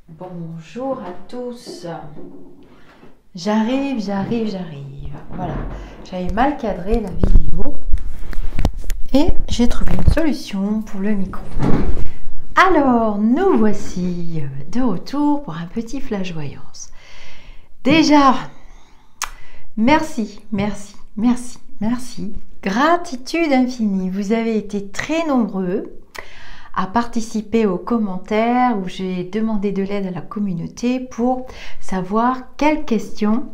Bonjour à tous. J'arrive. Voilà, j'avais mal cadré la vidéo et j'ai trouvé une solution pour le micro. Alors, nous voici de retour pour un petit flash voyance. Déjà, merci. Gratitude infinie. Vous avez été très nombreux à participer aux commentaires où j'ai demandé de l'aide à la communauté pour savoir quelles questions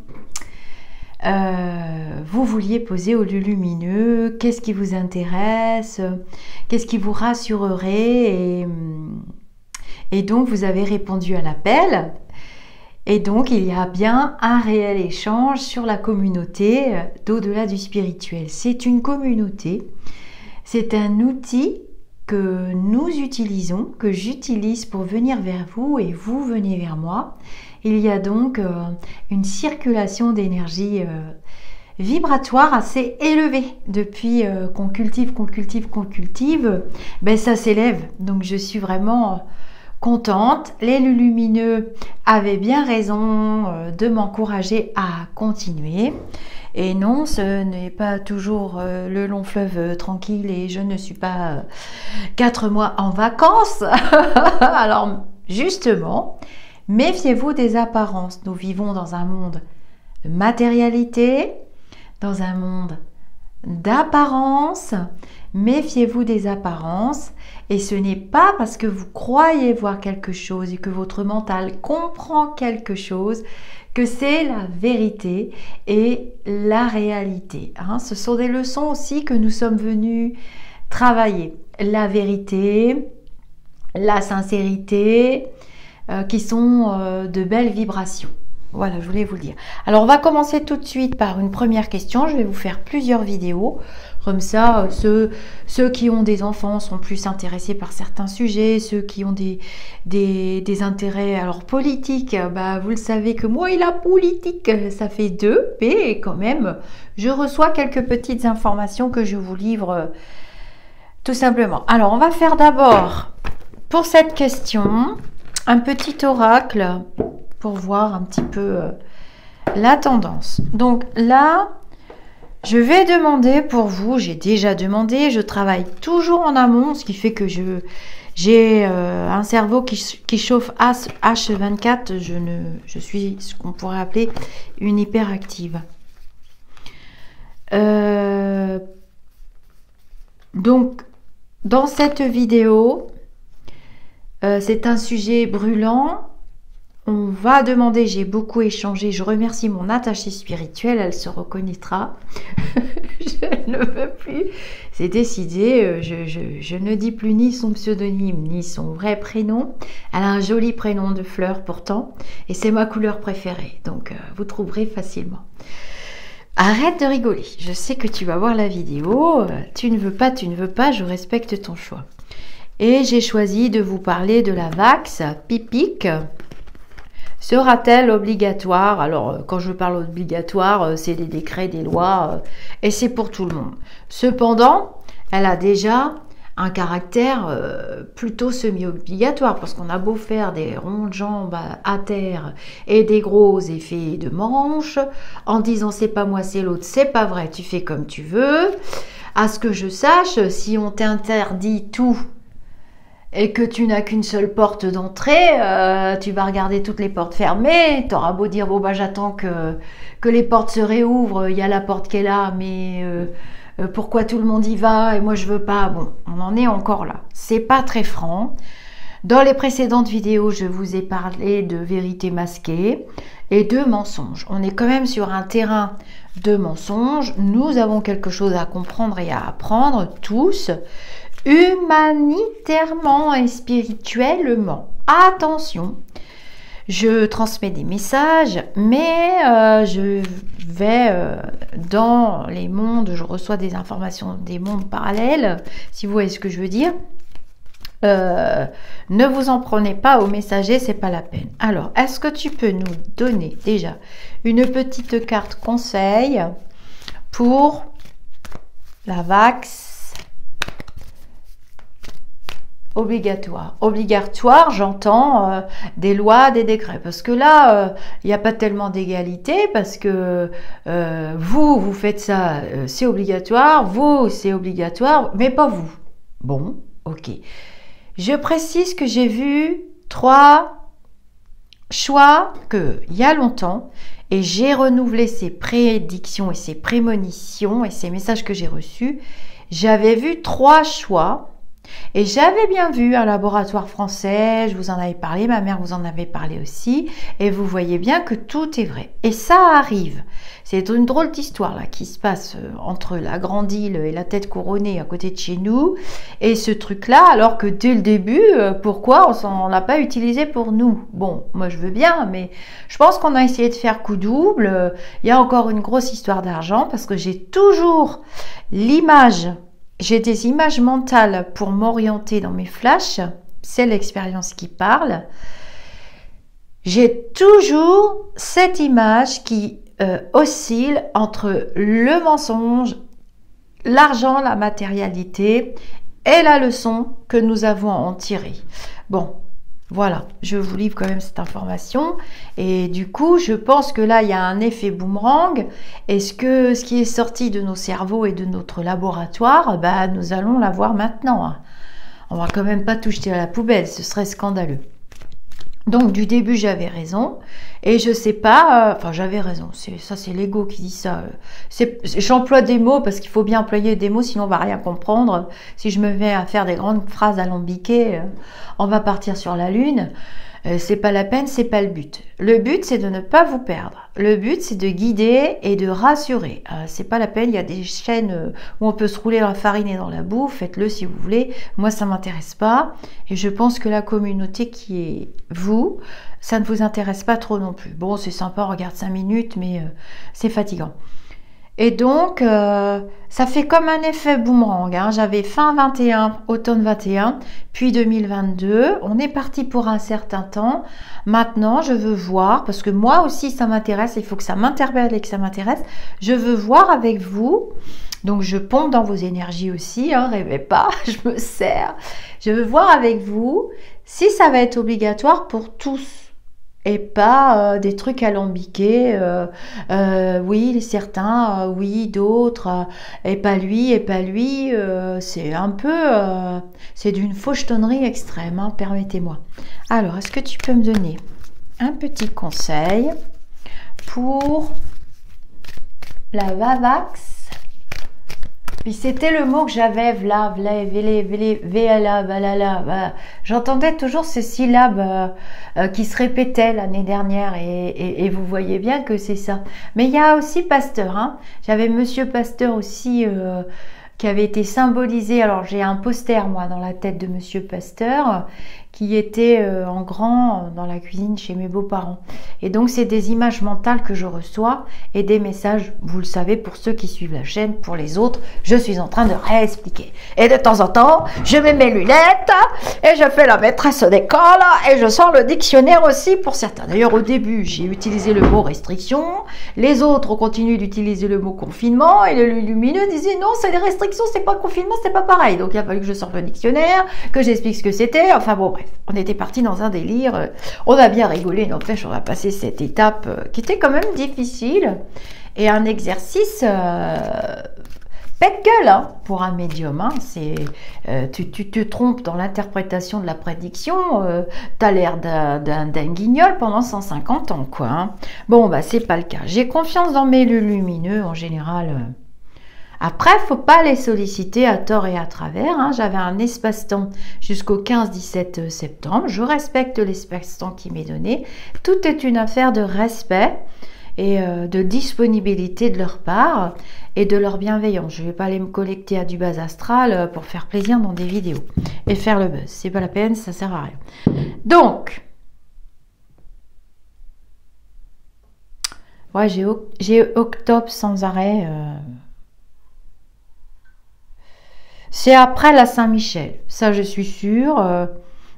vous vouliez poser au Lulumineux, qu'est-ce qui vous intéresse, qu'est-ce qui vous rassurerait et donc vous avez répondu à l'appel. Et donc il y a bien un réel échange sur la communauté d'au-delà du spirituel. C'est une communauté, c'est un outil que nous utilisons, que j'utilise pour venir vers vous et vous venez vers moi. Il y a donc une circulation d'énergie vibratoire assez élevée depuis qu'on cultive, ben ça s'élève. Donc je suis vraiment contente. Les Lulumineux avaient bien raison de m'encourager à continuer. Et non, ce n'est pas toujours le long fleuve tranquille et je ne suis pas 4 mois en vacances. Alors, justement, méfiez-vous des apparences. Nous vivons dans un monde de matérialité, dans un monde d'apparence. Méfiez-vous des apparences. Et ce n'est pas parce que vous croyez voir quelque chose et que votre mental comprend quelque chose que c'est la vérité et la réalité. Ce sont des leçons aussi que nous sommes venus travailler. La vérité, la sincérité, qui sont de belles vibrations. Voilà, je voulais vous le dire. Alors, on va commencer tout de suite par une première question. Je vais vous faire plusieurs vidéos. Comme ça, ceux qui ont des enfants sont plus intéressés par certains sujets. Ceux qui ont des intérêts alors politiques, bah, vous le savez que moi et la politique, ça fait deux. Mais quand même, je reçois quelques petites informations que je vous livre tout simplement. Alors, on va faire d'abord, pour cette question, un petit oracle pour voir un petit peu la tendance. Donc là, je vais demander pour vous, j'ai déjà demandé, je travaille toujours en amont, ce qui fait que j'ai un cerveau qui chauffe H24, je suis ce qu'on pourrait appeler une hyperactive. Donc, dans cette vidéo, c'est un sujet brûlant. On va demander, j'ai beaucoup échangé, je remercie mon attachée spirituelle, elle se reconnaîtra. Je ne veux plus. C'est décidé, je ne dis plus ni son pseudonyme, ni son vrai prénom. Elle a un joli prénom de fleur pourtant, et c'est ma couleur préférée, donc vous trouverez facilement. Arrête de rigoler, je sais que tu vas voir la vidéo, tu ne veux pas, je respecte ton choix. Et j'ai choisi de vous parler de la Vax pipique. Sera-t-elle obligatoire? Alors, quand je parle obligatoire, c'est des décrets, des lois, et c'est pour tout le monde. Cependant, elle a déjà un caractère plutôt semi-obligatoire, parce qu'on a beau faire des ronds de jambes à terre et des gros effets de manches, en disant c'est pas moi, c'est l'autre, c'est pas vrai, tu fais comme tu veux. À ce que je sache, si on t'interdit tout, et que tu n'as qu'une seule porte d'entrée, tu vas regarder toutes les portes fermées, tu auras beau dire, bon bah j'attends que les portes se réouvrent, il y a la porte qui est là, mais pourquoi tout le monde y va et moi je veux pas? Bon, on en est encore là. C'est pas très franc. Dans les précédentes vidéos, je vous ai parlé de vérité masquée et de mensonges. On est quand même sur un terrain de mensonges. Nous avons quelque chose à comprendre et à apprendre tous, humanitairement et spirituellement. Attention, je transmets des messages, mais je vais dans les mondes, je reçois des informations des mondes parallèles, si vous voyez ce que je veux dire. Ne vous en prenez pas aux messagers, c'est pas la peine. Alors, est-ce que tu peux nous donner déjà une petite carte conseil pour la Vax Obligatoire. Obligatoire, j'entends des lois, des décrets. Parce que là, il n'y a pas tellement d'égalité parce que vous faites ça, c'est obligatoire, vous, c'est obligatoire, mais pas vous. Bon, ok. Je précise que j'ai vu 3 choix il y a longtemps et j'ai renouvelé ces prédictions et ces prémonitions et ces messages que j'ai reçus. J'avais vu 3 choix. Et j'avais bien vu un laboratoire français, je vous en avais parlé, ma mère vous en avait parlé aussi, et vous voyez bien que tout est vrai. Et ça arrive. C'est une drôle d'histoire là qui se passe entre la Grande Île et la Tête Couronnée à côté de chez nous, et ce truc-là, alors que dès le début, pourquoi on l'a pas utilisé pour nous? Bon, moi je veux bien, mais je pense qu'on a essayé de faire coup double. Il y a encore une grosse histoire d'argent parce que j'ai toujours l'image. J'ai des images mentales pour m'orienter dans mes flashs, c'est l'expérience qui parle. J'ai toujours cette image qui oscille entre le mensonge, l'argent, la matérialité et la leçon que nous avons à en tirer. Bon, voilà, je vous livre quand même cette information et du coup, je pense que là, il y a un effet boomerang. Est-ce que ce qui est sorti de nos cerveaux et de notre laboratoire, bah, nous allons l'avoir maintenant. On va quand même pas tout jeter à la poubelle, ce serait scandaleux. Donc du début j'avais raison et je sais pas, enfin j'avais raison, ça c'est l'ego qui dit ça. J'emploie des mots parce qu'il faut bien employer des mots sinon on va rien comprendre. Si je me mets à faire des grandes phrases alambiquées, on va partir sur la lune. C'est pas la peine, c'est pas le but. Le but c'est de ne pas vous perdre. Le but c'est de guider et de rassurer. C'est pas la peine, il y a des chaînes où on peut se rouler dans la farine et dans la boue, faites-le si vous voulez. Moi ça m'intéresse pas et je pense que la communauté qui est vous, ça ne vous intéresse pas trop non plus. Bon c'est sympa, on regarde 5 minutes mais c'est fatigant. Et donc, ça fait comme un effet boomerang. Hein. J'avais fin 21, automne 21, puis 2022. On est parti pour un certain temps. Maintenant, je veux voir, parce que moi aussi, ça m'intéresse. Il faut que ça m'interpelle et que ça m'intéresse. Je veux voir avec vous. Donc, je pompe dans vos énergies aussi. Hein, rêvez pas, je me sers. Je veux voir avec vous si ça va être obligatoire pour tous. Et pas des trucs alambiqués, oui, certains, oui, d'autres, et pas lui, c'est un peu, c'est d'une fauchetonnerie extrême, hein, permettez-moi. Alors, est-ce que tu peux me donner un petit conseil pour la Vavax? Puis c'était le mot que j'avais, vla, valala. J'entendais toujours ces syllabes qui se répétaient l'année dernière et vous voyez bien que c'est ça. Mais il y a aussi Pasteur. Hein. J'avais Monsieur Pasteur aussi qui avait été symbolisé. Alors j'ai un poster moi dans la tête de Monsieur Pasteur qui était en grand dans la cuisine chez mes beaux-parents. Et donc c'est des images mentales que je reçois et des messages, vous le savez pour ceux qui suivent la chaîne, pour les autres, je suis en train de réexpliquer. Et de temps en temps, je mets mes lunettes et je fais la maîtresse d'école et je sors le dictionnaire aussi pour certains. D'ailleurs au début, j'ai utilisé le mot restriction, les autres ont continué d'utiliser le mot confinement et le lumineux disait non, c'est les restrictions, c'est pas confinement, c'est pas pareil. Donc il a fallu que je sorte le dictionnaire, que j'explique ce que c'était, enfin bon bref. On était parti dans un délire, on a bien rigolé, n'empêche on va passer cette étape qui était quand même difficile et un exercice pète-gueule hein, pour un médium. Hein. Tu te trompes dans l'interprétation de la prédiction, tu as l'air d'un guignol pendant 150 ans quoi. Hein. Bon bah c'est pas le cas, j'ai confiance dans mes lumineux en général. Après, il ne faut pas les solliciter à tort et à travers. Hein. J'avais un espace-temps jusqu'au 15-17 septembre. Je respecte l'espace-temps qui m'est donné. Tout est une affaire de respect et de disponibilité de leur part et de leur bienveillance. Je ne vais pas aller me collecter à du bas astral pour faire plaisir dans des vidéos et faire le buzz. C'est pas la peine, ça sert à rien. Donc, ouais, j'ai octobre sans arrêt. C'est après la Saint-Michel, ça je suis sûre.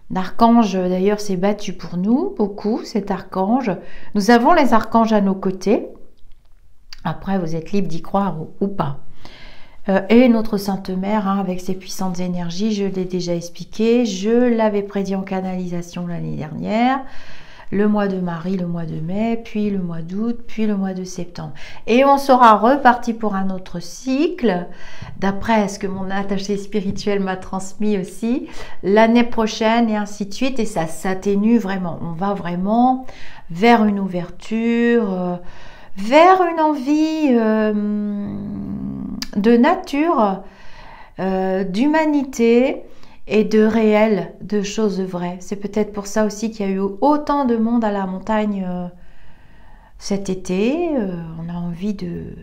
L'archange d'ailleurs s'est battu pour nous, beaucoup, cet archange. Nous avons les archanges à nos côtés. Après, vous êtes libre d'y croire ou pas. et notre Sainte Mère, hein, avec ses puissantes énergies, je l'ai déjà expliqué, je l'avais prédit en canalisation l'année dernière, le mois de Marie, le mois de mai, puis le mois d'août, puis le mois de septembre. Et on sera reparti pour un autre cycle, d'après ce que mon attaché spirituel m'a transmis aussi, l'année prochaine et ainsi de suite, et ça s'atténue vraiment. On va vraiment vers une ouverture, vers une envie de nature, d'humanité, et de réel, de choses vraies. C'est peut-être pour ça aussi qu'il y a eu autant de monde à la montagne cet été. On a envie de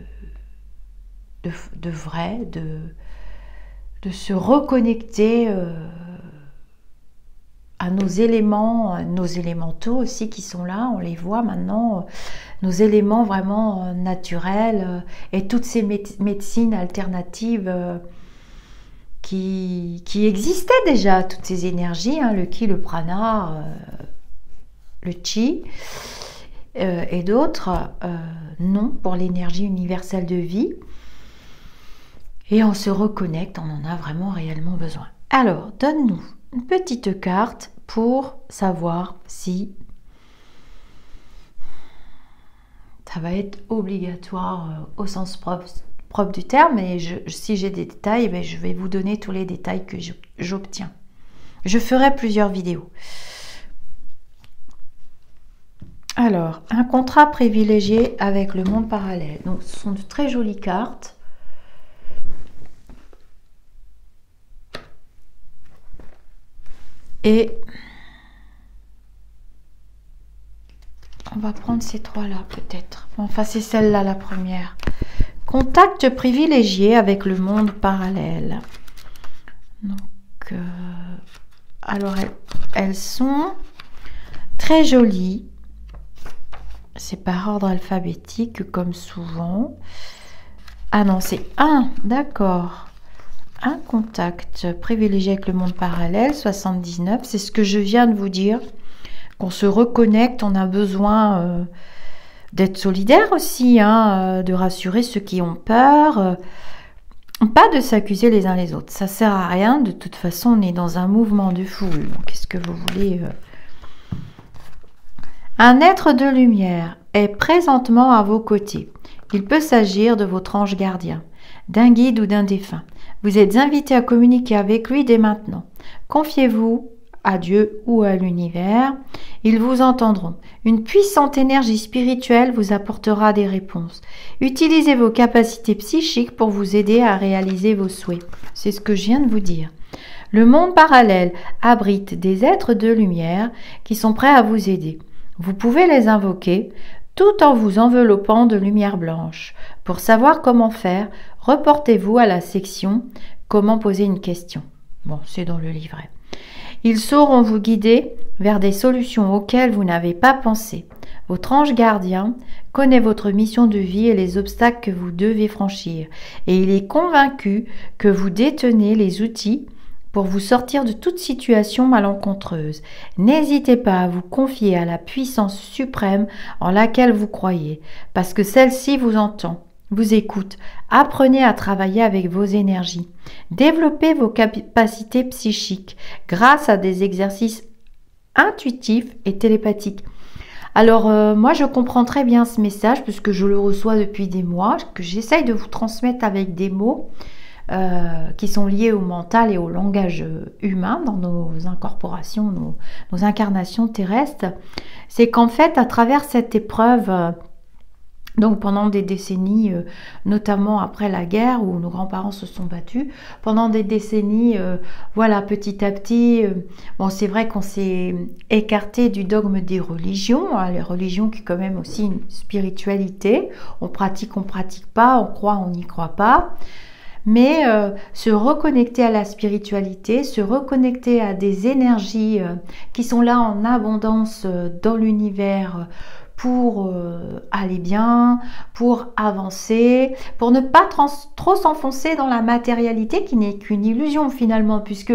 vrai, de se reconnecter à nos éléments, nos élémentaux aussi qui sont là, on les voit maintenant, nos éléments vraiment naturels et toutes ces médecines alternatives qui existaient déjà, toutes ces énergies, hein, le ki, le prana, le chi et d'autres, non, pour l'énergie universelle de vie. Et on se reconnecte, on en a vraiment réellement besoin. Alors, donne-nous une petite carte pour savoir si ça va être obligatoire au sens propre du terme, et si j'ai des détails, ben, je vais vous donner tous les détails que j'obtiens. Je ferai plusieurs vidéos. Alors, un contrat privilégié avec le monde parallèle. Donc, ce sont de très jolies cartes. Et on va prendre ces trois-là peut-être. Enfin, c'est celle-là la première. Contact privilégié avec le monde parallèle. Donc, alors elles sont très jolies. C'est par ordre alphabétique comme souvent. Ah non, c'est un, d'accord. Un contact privilégié avec le monde parallèle, 79. C'est ce que je viens de vous dire. Qu'on se reconnecte, on a besoin d'être solidaire aussi, hein, de rassurer ceux qui ont peur, pas de s'accuser les uns les autres. Ça sert à rien, de toute façon on est dans un mouvement de foule. Qu'est-ce que vous voulez Un être de lumière est présentement à vos côtés. Il peut s'agir de votre ange gardien, d'un guide ou d'un défunt. Vous êtes invité à communiquer avec lui dès maintenant. Confiez-vous à Dieu ou à l'univers, ils vous entendront. Une puissante énergie spirituelle vous apportera des réponses. Utilisez vos capacités psychiques pour vous aider à réaliser vos souhaits. C'est ce que je viens de vous dire. Le monde parallèle abrite des êtres de lumière qui sont prêts à vous aider. Vous pouvez les invoquer tout en vous enveloppant de lumière blanche. Pour savoir comment faire, reportez-vous à la section « Comment poser une question ». Bon, c'est dans le livret. Ils sauront vous guider vers des solutions auxquelles vous n'avez pas pensé. Votre ange gardien connaît votre mission de vie et les obstacles que vous devez franchir. Et il est convaincu que vous détenez les outils pour vous sortir de toute situation malencontreuse. N'hésitez pas à vous confier à la puissance suprême en laquelle vous croyez, parce que celle-ci vous entend. Vous écoute. Apprenez à travailler avec vos énergies. Développez vos capacités psychiques grâce à des exercices intuitifs et télépathiques. Alors, moi, je comprends très bien ce message puisque je le reçois depuis des mois, que j'essaye de vous transmettre avec des mots qui sont liés au mental et au langage humain dans nos incorporations, nos incarnations terrestres. C'est qu'en fait, à travers cette épreuve, donc pendant des décennies, notamment après la guerre où nos grands-parents se sont battus, pendant des décennies, voilà, petit à petit, bon, c'est vrai qu'on s'est écarté du dogme des religions, hein, les religions qui quand même aussi une spiritualité, on pratique pas, on croit, on n'y croit pas, mais se reconnecter à la spiritualité, se reconnecter à des énergies qui sont là en abondance dans l'univers, pour aller bien, pour avancer, pour ne pas trop s'enfoncer dans la matérialité qui n'est qu'une illusion finalement, puisque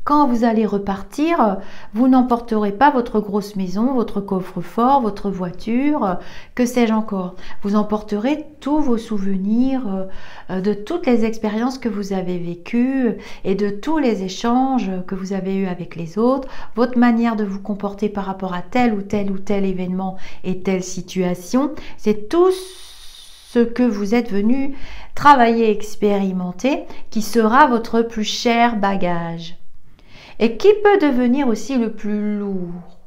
Quand vous allez repartir, vous n'emporterez pas votre grosse maison, votre coffre-fort, votre voiture, que sais-je encore. Vous emporterez tous vos souvenirs de toutes les expériences que vous avez vécues et de tous les échanges que vous avez eus avec les autres, votre manière de vous comporter par rapport à tel ou tel événement et telle situation. C'est tout ce que vous êtes venu travailler, expérimenter, qui sera votre plus cher bagage et qui peut devenir aussi le plus lourd.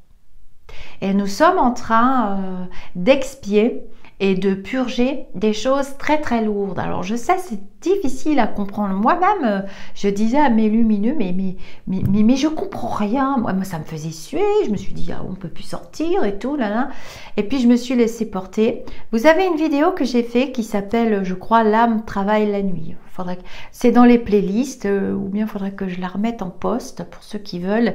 Et nous sommes en train d'expier et de purger des choses très très lourdes. Alors je sais, c'est difficile à comprendre. Moi-même, je disais à mes lumineux, mais je comprends rien. Moi, ça me faisait suer. Je me suis dit, ah, on peut plus sortir et tout, là, là. Et puis je me suis laissée porter. Vous avez une vidéo que j'ai fait qui s'appelle, je crois, l'âme travaille la nuit. C'est dans les playlists, ou bien il faudrait que je la remette en post pour ceux qui veulent.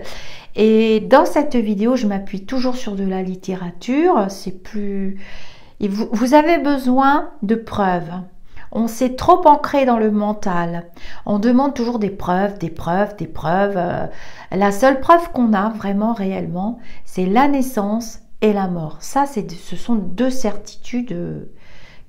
Et dans cette vidéo, je m'appuie toujours sur de la littérature. C'est plus... Vous avez besoin de preuves. On s'est trop ancré dans le mental. On demande toujours des preuves, des preuves, des preuves. La seule preuve qu'on a vraiment réellement, c'est la naissance et la mort. Ça, ce sont deux certitudes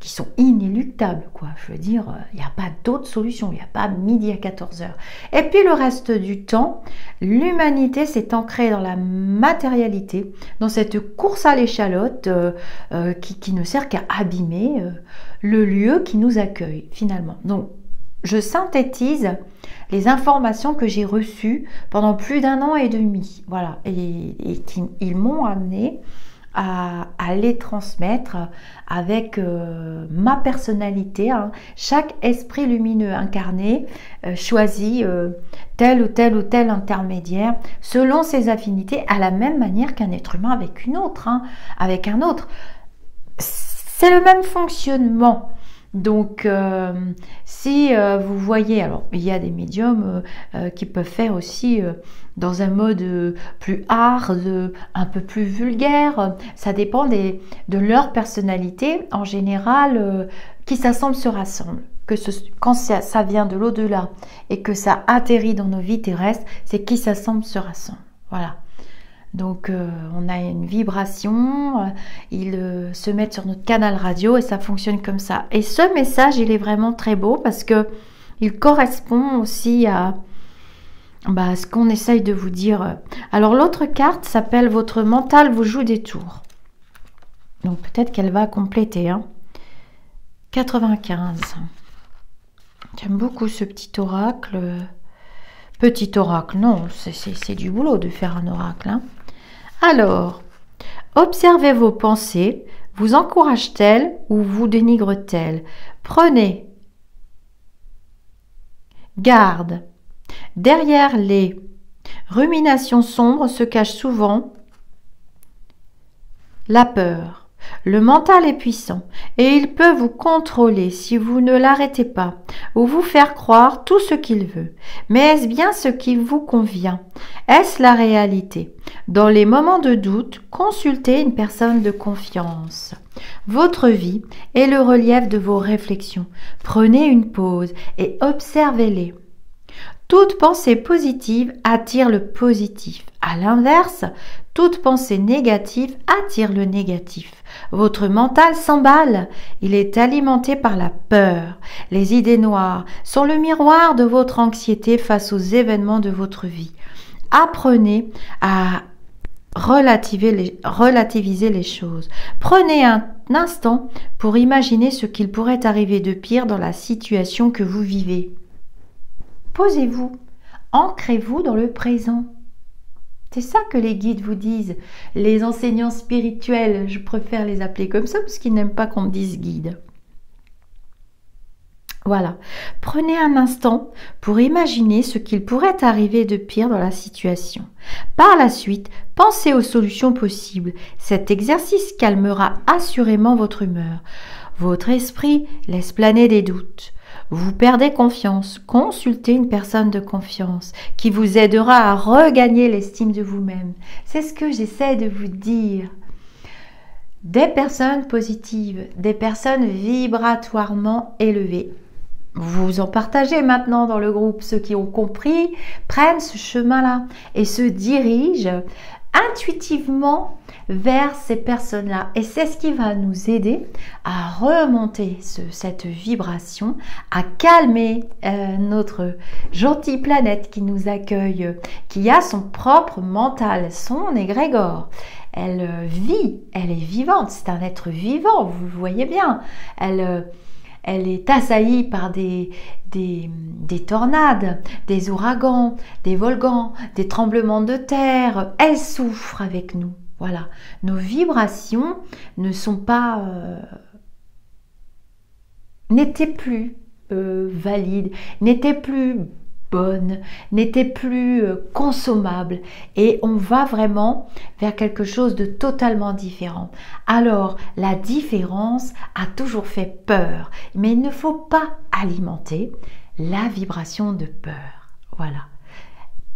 qui sont inéluctables, quoi. Je veux dire, il n'y a pas d'autre solution, il n'y a pas midi à 14h. Et puis le reste du temps, l'humanité s'est ancrée dans la matérialité, dans cette course à l'échalote qui ne sert qu'à abîmer le lieu qui nous accueille, finalement. Donc, je synthétise les informations que j'ai reçues pendant plus d'1 an et demi, voilà, et ils m'ont amené à les transmettre avec ma personnalité. Hein. Chaque esprit lumineux incarné choisit tel ou tel intermédiaire selon ses affinités, à la même manière qu'un être humain avec une autre, hein, avec un autre. C'est le même fonctionnement. Donc, si vous voyez, alors il y a des médiums qui peuvent faire aussi dans un mode plus hard, un peu plus vulgaire. Ça dépend de leur personnalité. En général, qui s'assemble se rassemble. Quand ça vient de l'au-delà et que ça atterrit dans nos vies terrestres, c'est qui s'assemble se rassemble. Voilà. Donc on a une vibration, ils se mettent sur notre canal radio et ça fonctionne comme ça. Et ce message, il est vraiment très beau parce que il correspond aussi à ce qu'on essaye de vous dire. Alors l'autre carte s'appelle Votre mental vous joue des tours. Donc peut-être qu'elle va compléter. Hein. 95. J'aime beaucoup ce petit oracle. Petit oracle, non, c'est du boulot de faire un oracle. Hein. Alors, observez vos pensées, vous encouragent-elles ou vous dénigrent-elles? Prenez garde. Derrière les ruminations sombres se cache souvent la peur. Le mental est puissant et il peut vous contrôler si vous ne l'arrêtez pas ou vous faire croire tout ce qu'il veut. Mais est-ce bien ce qui vous convient? Est-ce la réalité? Dans les moments de doute, consultez une personne de confiance. Votre vie est le relief de vos réflexions. Prenez une pause et observez-les. Toute pensée positive attire le positif. À l'inverse, toute pensée négative attire le négatif. Votre mental s'emballe. Il est alimenté par la peur. Les idées noires sont le miroir de votre anxiété face aux événements de votre vie. Apprenez à relativiser les choses. Prenez un instant pour imaginer ce qu'il pourrait arriver de pire dans la situation que vous vivez. Posez-vous, ancrez-vous dans le présent. C'est ça que les guides vous disent. Les enseignants spirituels, je préfère les appeler comme ça parce qu'ils n'aiment pas qu'on me dise guide. Voilà. Prenez un instant pour imaginer ce qu'il pourrait arriver de pire dans la situation. Par la suite, pensez aux solutions possibles. Cet exercice calmera assurément votre humeur. Votre esprit laisse planer des doutes. Vous perdez confiance, consultez une personne de confiance qui vous aidera à regagner l'estime de vous-même. C'est ce que j'essaie de vous dire. Des personnes positives, des personnes vibratoirement élevées vous en partagez maintenant dans le groupe. Ceux qui ont compris prennent ce chemin-là et se dirigent intuitivement vers ces personnes-là. Et c'est ce qui va nous aider à remonter cette vibration, à calmer notre gentille planète qui nous accueille, qui a son propre mental, son égrégore. Elle vit, elle est vivante, c'est un être vivant, vous le voyez bien. Elle est assaillie par des tornades, des ouragans, des volcans, des tremblements de terre. Elle souffre avec nous. Voilà. Nos vibrations ne sont pas, n'étaient plus valides, n'étaient plus bonne, n'était plus consommable et on va vraiment vers quelque chose de totalement différent. Alors, la différence a toujours fait peur, mais il ne faut pas alimenter la vibration de peur. Voilà.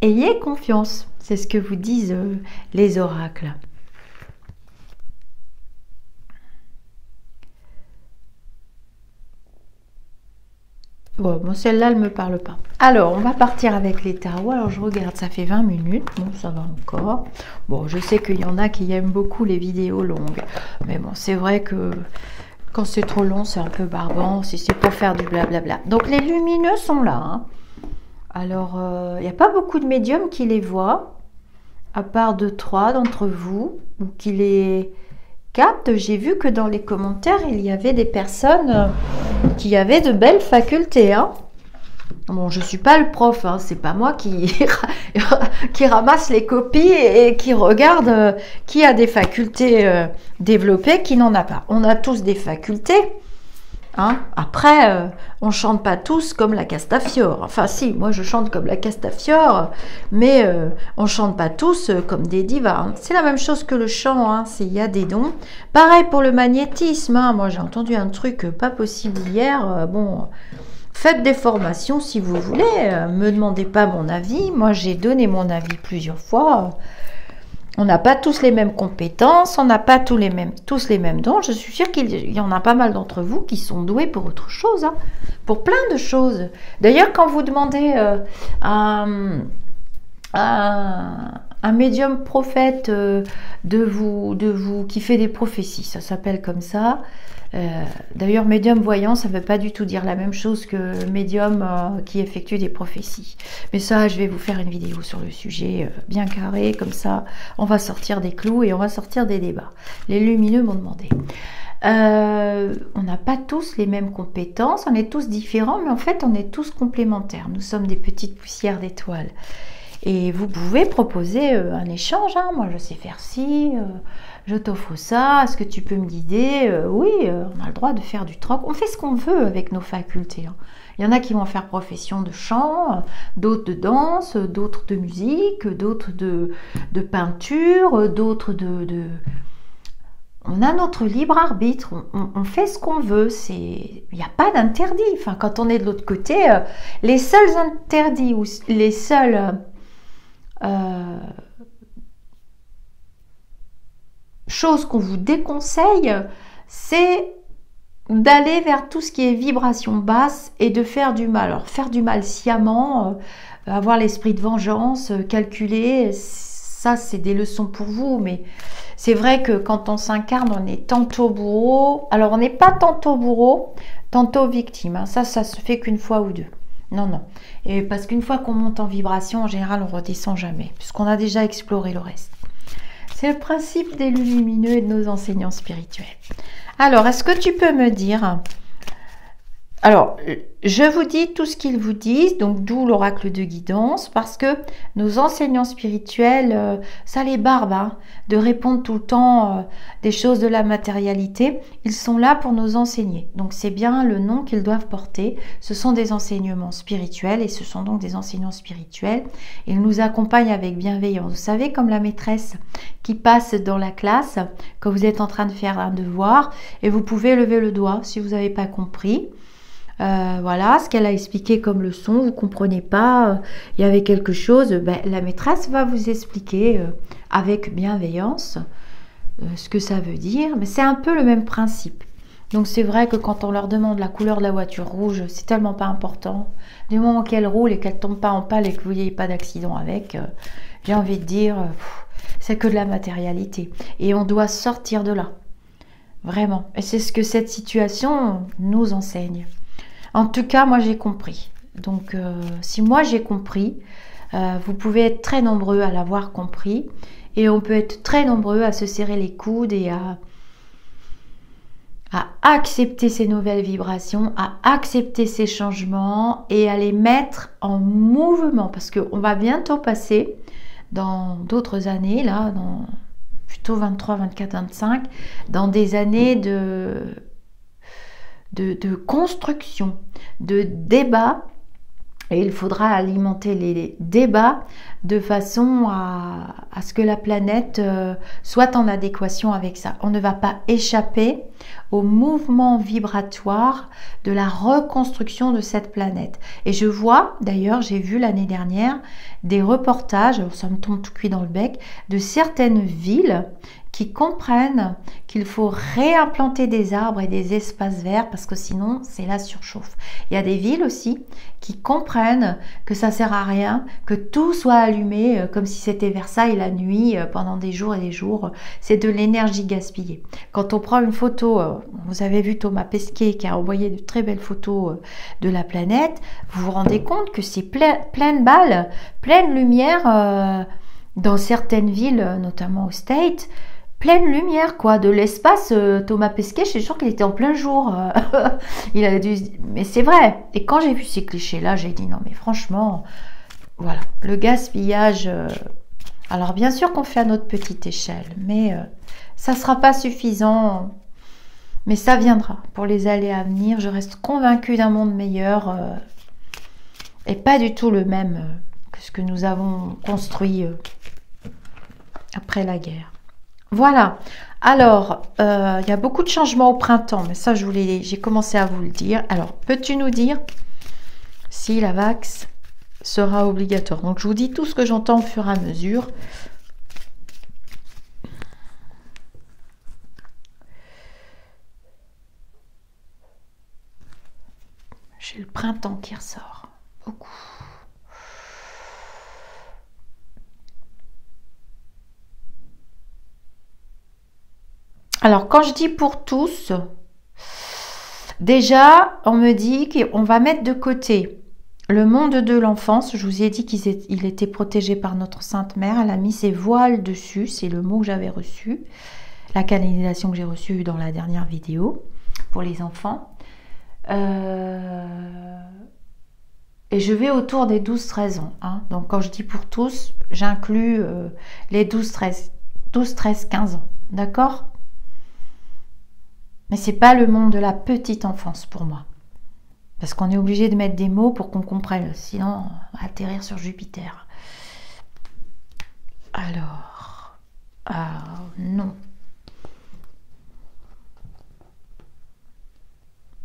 Ayez confiance, c'est ce que vous disent les oracles. Bon, moi celle-là, elle ne me parle pas. Alors, on va partir avec les tarots. Alors, je regarde, ça fait 20 minutes. Bon, ça va encore. Bon, je sais qu'il y en a qui aiment beaucoup les vidéos longues. Mais bon, c'est vrai que quand c'est trop long, c'est un peu barbant. Si c'est pour faire du blablabla. Donc, les lumineux sont là. Hein. Alors, il n'y a pas beaucoup de médiums qui les voient. À part 2-3 d'entre vous. Ou qui les captent. J'ai vu que dans les commentaires, il y avait des personnes qui avaient de belles facultés. Hein. Bon, je suis pas le prof, hein, c'est pas moi qui ramasse les copies et qui regarde qui a des facultés développées, qui n'en a pas. On a tous des facultés. Hein. Après, on chante pas tous comme la Castafiore. Enfin, si, moi je chante comme la Castafiore, mais on chante pas tous comme des divas. Hein. C'est la même chose que le chant, hein. Il y a des dons. Pareil pour le magnétisme. Hein. Moi, j'ai entendu un truc pas possible hier. Bon, faites des formations si vous voulez. Me demandez pas mon avis. Moi, j'ai donné mon avis plusieurs fois. On n'a pas tous les mêmes compétences, on n'a pas tous les mêmes dons. Je suis sûre qu'il y en a pas mal d'entre vous qui sont doués pour autre chose, hein, pour plein de choses. D'ailleurs, quand vous demandez un médium prophète qui fait des prophéties, ça s'appelle comme ça. D'ailleurs, médium voyant, ça ne veut pas du tout dire la même chose que médium qui effectue des prophéties. Mais ça, je vais vous faire une vidéo sur le sujet bien carré, comme ça, on va sortir des clous et on va sortir des débats. Les lumineux m'ont demandé. On n'a pas tous les mêmes compétences, on est tous différents, mais en fait, on est tous complémentaires. Nous sommes des petites poussières d'étoiles. Et vous pouvez proposer un échange. Hein. Moi, je sais faire ci, je t'offre ça, est-ce que tu peux me guider? Oui, on a le droit de faire du troc. On fait ce qu'on veut avec nos facultés. Hein. Il y en a qui vont faire profession de chant, d'autres de danse, d'autres de musique, d'autres de peinture, d'autres de... On a notre libre arbitre, on fait ce qu'on veut, il n'y a pas d'interdit. Enfin, quand on est de l'autre côté, les seuls interdits ou les seuls... chose qu'on vous déconseille, c'est d'aller vers tout ce qui est vibration basse et de faire du mal. Alors faire du mal sciemment, avoir l'esprit de vengeance, calculer, ça c'est des leçons pour vous, mais c'est vrai que quand on s'incarne, on est tantôt bourreau. Alors on n'est pas tantôt bourreau, tantôt victime. Hein. Ça se fait qu'une fois ou deux. Non, non. Et parce qu'une fois qu'on monte en vibration, en général, on ne redescend jamais, puisqu'on a déjà exploré le reste. C'est le principe des lumineux et de nos enseignants spirituels. Alors, est-ce que tu peux me dire... Alors, je vous dis tout ce qu'ils vous disent, donc d'où l'oracle de guidance, parce que nos enseignants spirituels, ça les barbe, hein, de répondre tout le temps des choses de la matérialité. Ils sont là pour nous enseigner. Donc, c'est bien le nom qu'ils doivent porter. Ce sont des enseignements spirituels et ce sont donc des enseignants spirituels. Ils nous accompagnent avec bienveillance. Vous savez, comme la maîtresse qui passe dans la classe quand vous êtes en train de faire un devoir et vous pouvez lever le doigt si vous n'avez pas compris. Voilà, ce qu'elle a expliqué comme leçon, vous ne comprenez pas, il y avait quelque chose, ben, la maîtresse va vous expliquer avec bienveillance ce que ça veut dire, mais c'est un peu le même principe. Donc c'est vrai que quand on leur demande la couleur de la voiture rouge, c'est tellement pas important. Du moment qu'elle roule et qu'elle tombe pas en panne et que vous n'ayez pas d'accident avec, j'ai envie de dire, c'est que de la matérialité. Et on doit sortir de là. Vraiment. Et c'est ce que cette situation nous enseigne. En tout cas, moi j'ai compris. Donc si moi j'ai compris, vous pouvez être très nombreux à l'avoir compris. Et on peut être très nombreux à se serrer les coudes et à accepter ces nouvelles vibrations, à accepter ces changements et à les mettre en mouvement. Parce qu'on va bientôt passer dans d'autres années, là, dans plutôt 23, 24, 25, dans des années de construction, de débat. Et il faudra alimenter les débats de façon à ce que la planète soit en adéquation avec ça. On ne va pas échapper au mouvement vibratoire de la reconstruction de cette planète. Et je vois, d'ailleurs, j'ai vu l'année dernière des reportages, ça me tombe tout cuit dans le bec, de certaines villes qui comprennent qu'il faut réimplanter des arbres et des espaces verts parce que sinon c'est la surchauffe. Il y a des villes aussi qui comprennent que ça sert à rien, que tout soit allumé comme si c'était Versailles la nuit pendant des jours et des jours. C'est de l'énergie gaspillée. Quand on prend une photo, vous avez vu Thomas Pesquet qui a envoyé de très belles photos de la planète, vous vous rendez compte que c'est pleine balle, pleine lumière dans certaines villes, notamment au States. Pleine lumière, quoi, de l'espace. Thomas Pesquet, je suis sûre qu'il était en plein jour. Il a dû... Mais c'est vrai. Et quand j'ai vu ces clichés-là, j'ai dit non, mais franchement, voilà, le gaspillage. Alors, bien sûr qu'on fait à notre petite échelle, mais ça ne sera pas suffisant. Mais ça viendra pour les années à venir. Je reste convaincue d'un monde meilleur et pas du tout le même que ce que nous avons construit après la guerre. Voilà, alors, il y a beaucoup de changements au printemps, mais ça, j'ai commencé à vous le dire. Alors, peux-tu nous dire si la vax sera obligatoire? Donc, je vous dis tout ce que j'entends au fur et à mesure. J'ai le printemps qui ressort, beaucoup. Alors, quand je dis pour tous, déjà, on me dit qu'on va mettre de côté le monde de l'enfance. Je vous ai dit qu'il était protégé par notre Sainte Mère. Elle a mis ses voiles dessus. C'est le mot que j'avais reçu. La canalisation que j'ai reçue dans la dernière vidéo pour les enfants. Et je vais autour des 12-13 ans. Hein. Donc, quand je dis pour tous, j'inclus les 12-13, 15 ans. D'accord ? Mais c'est pas le monde de la petite enfance pour moi. Parce qu'on est obligé de mettre des mots pour qu'on comprenne. Sinon, on va atterrir sur Jupiter. Alors... Ah non.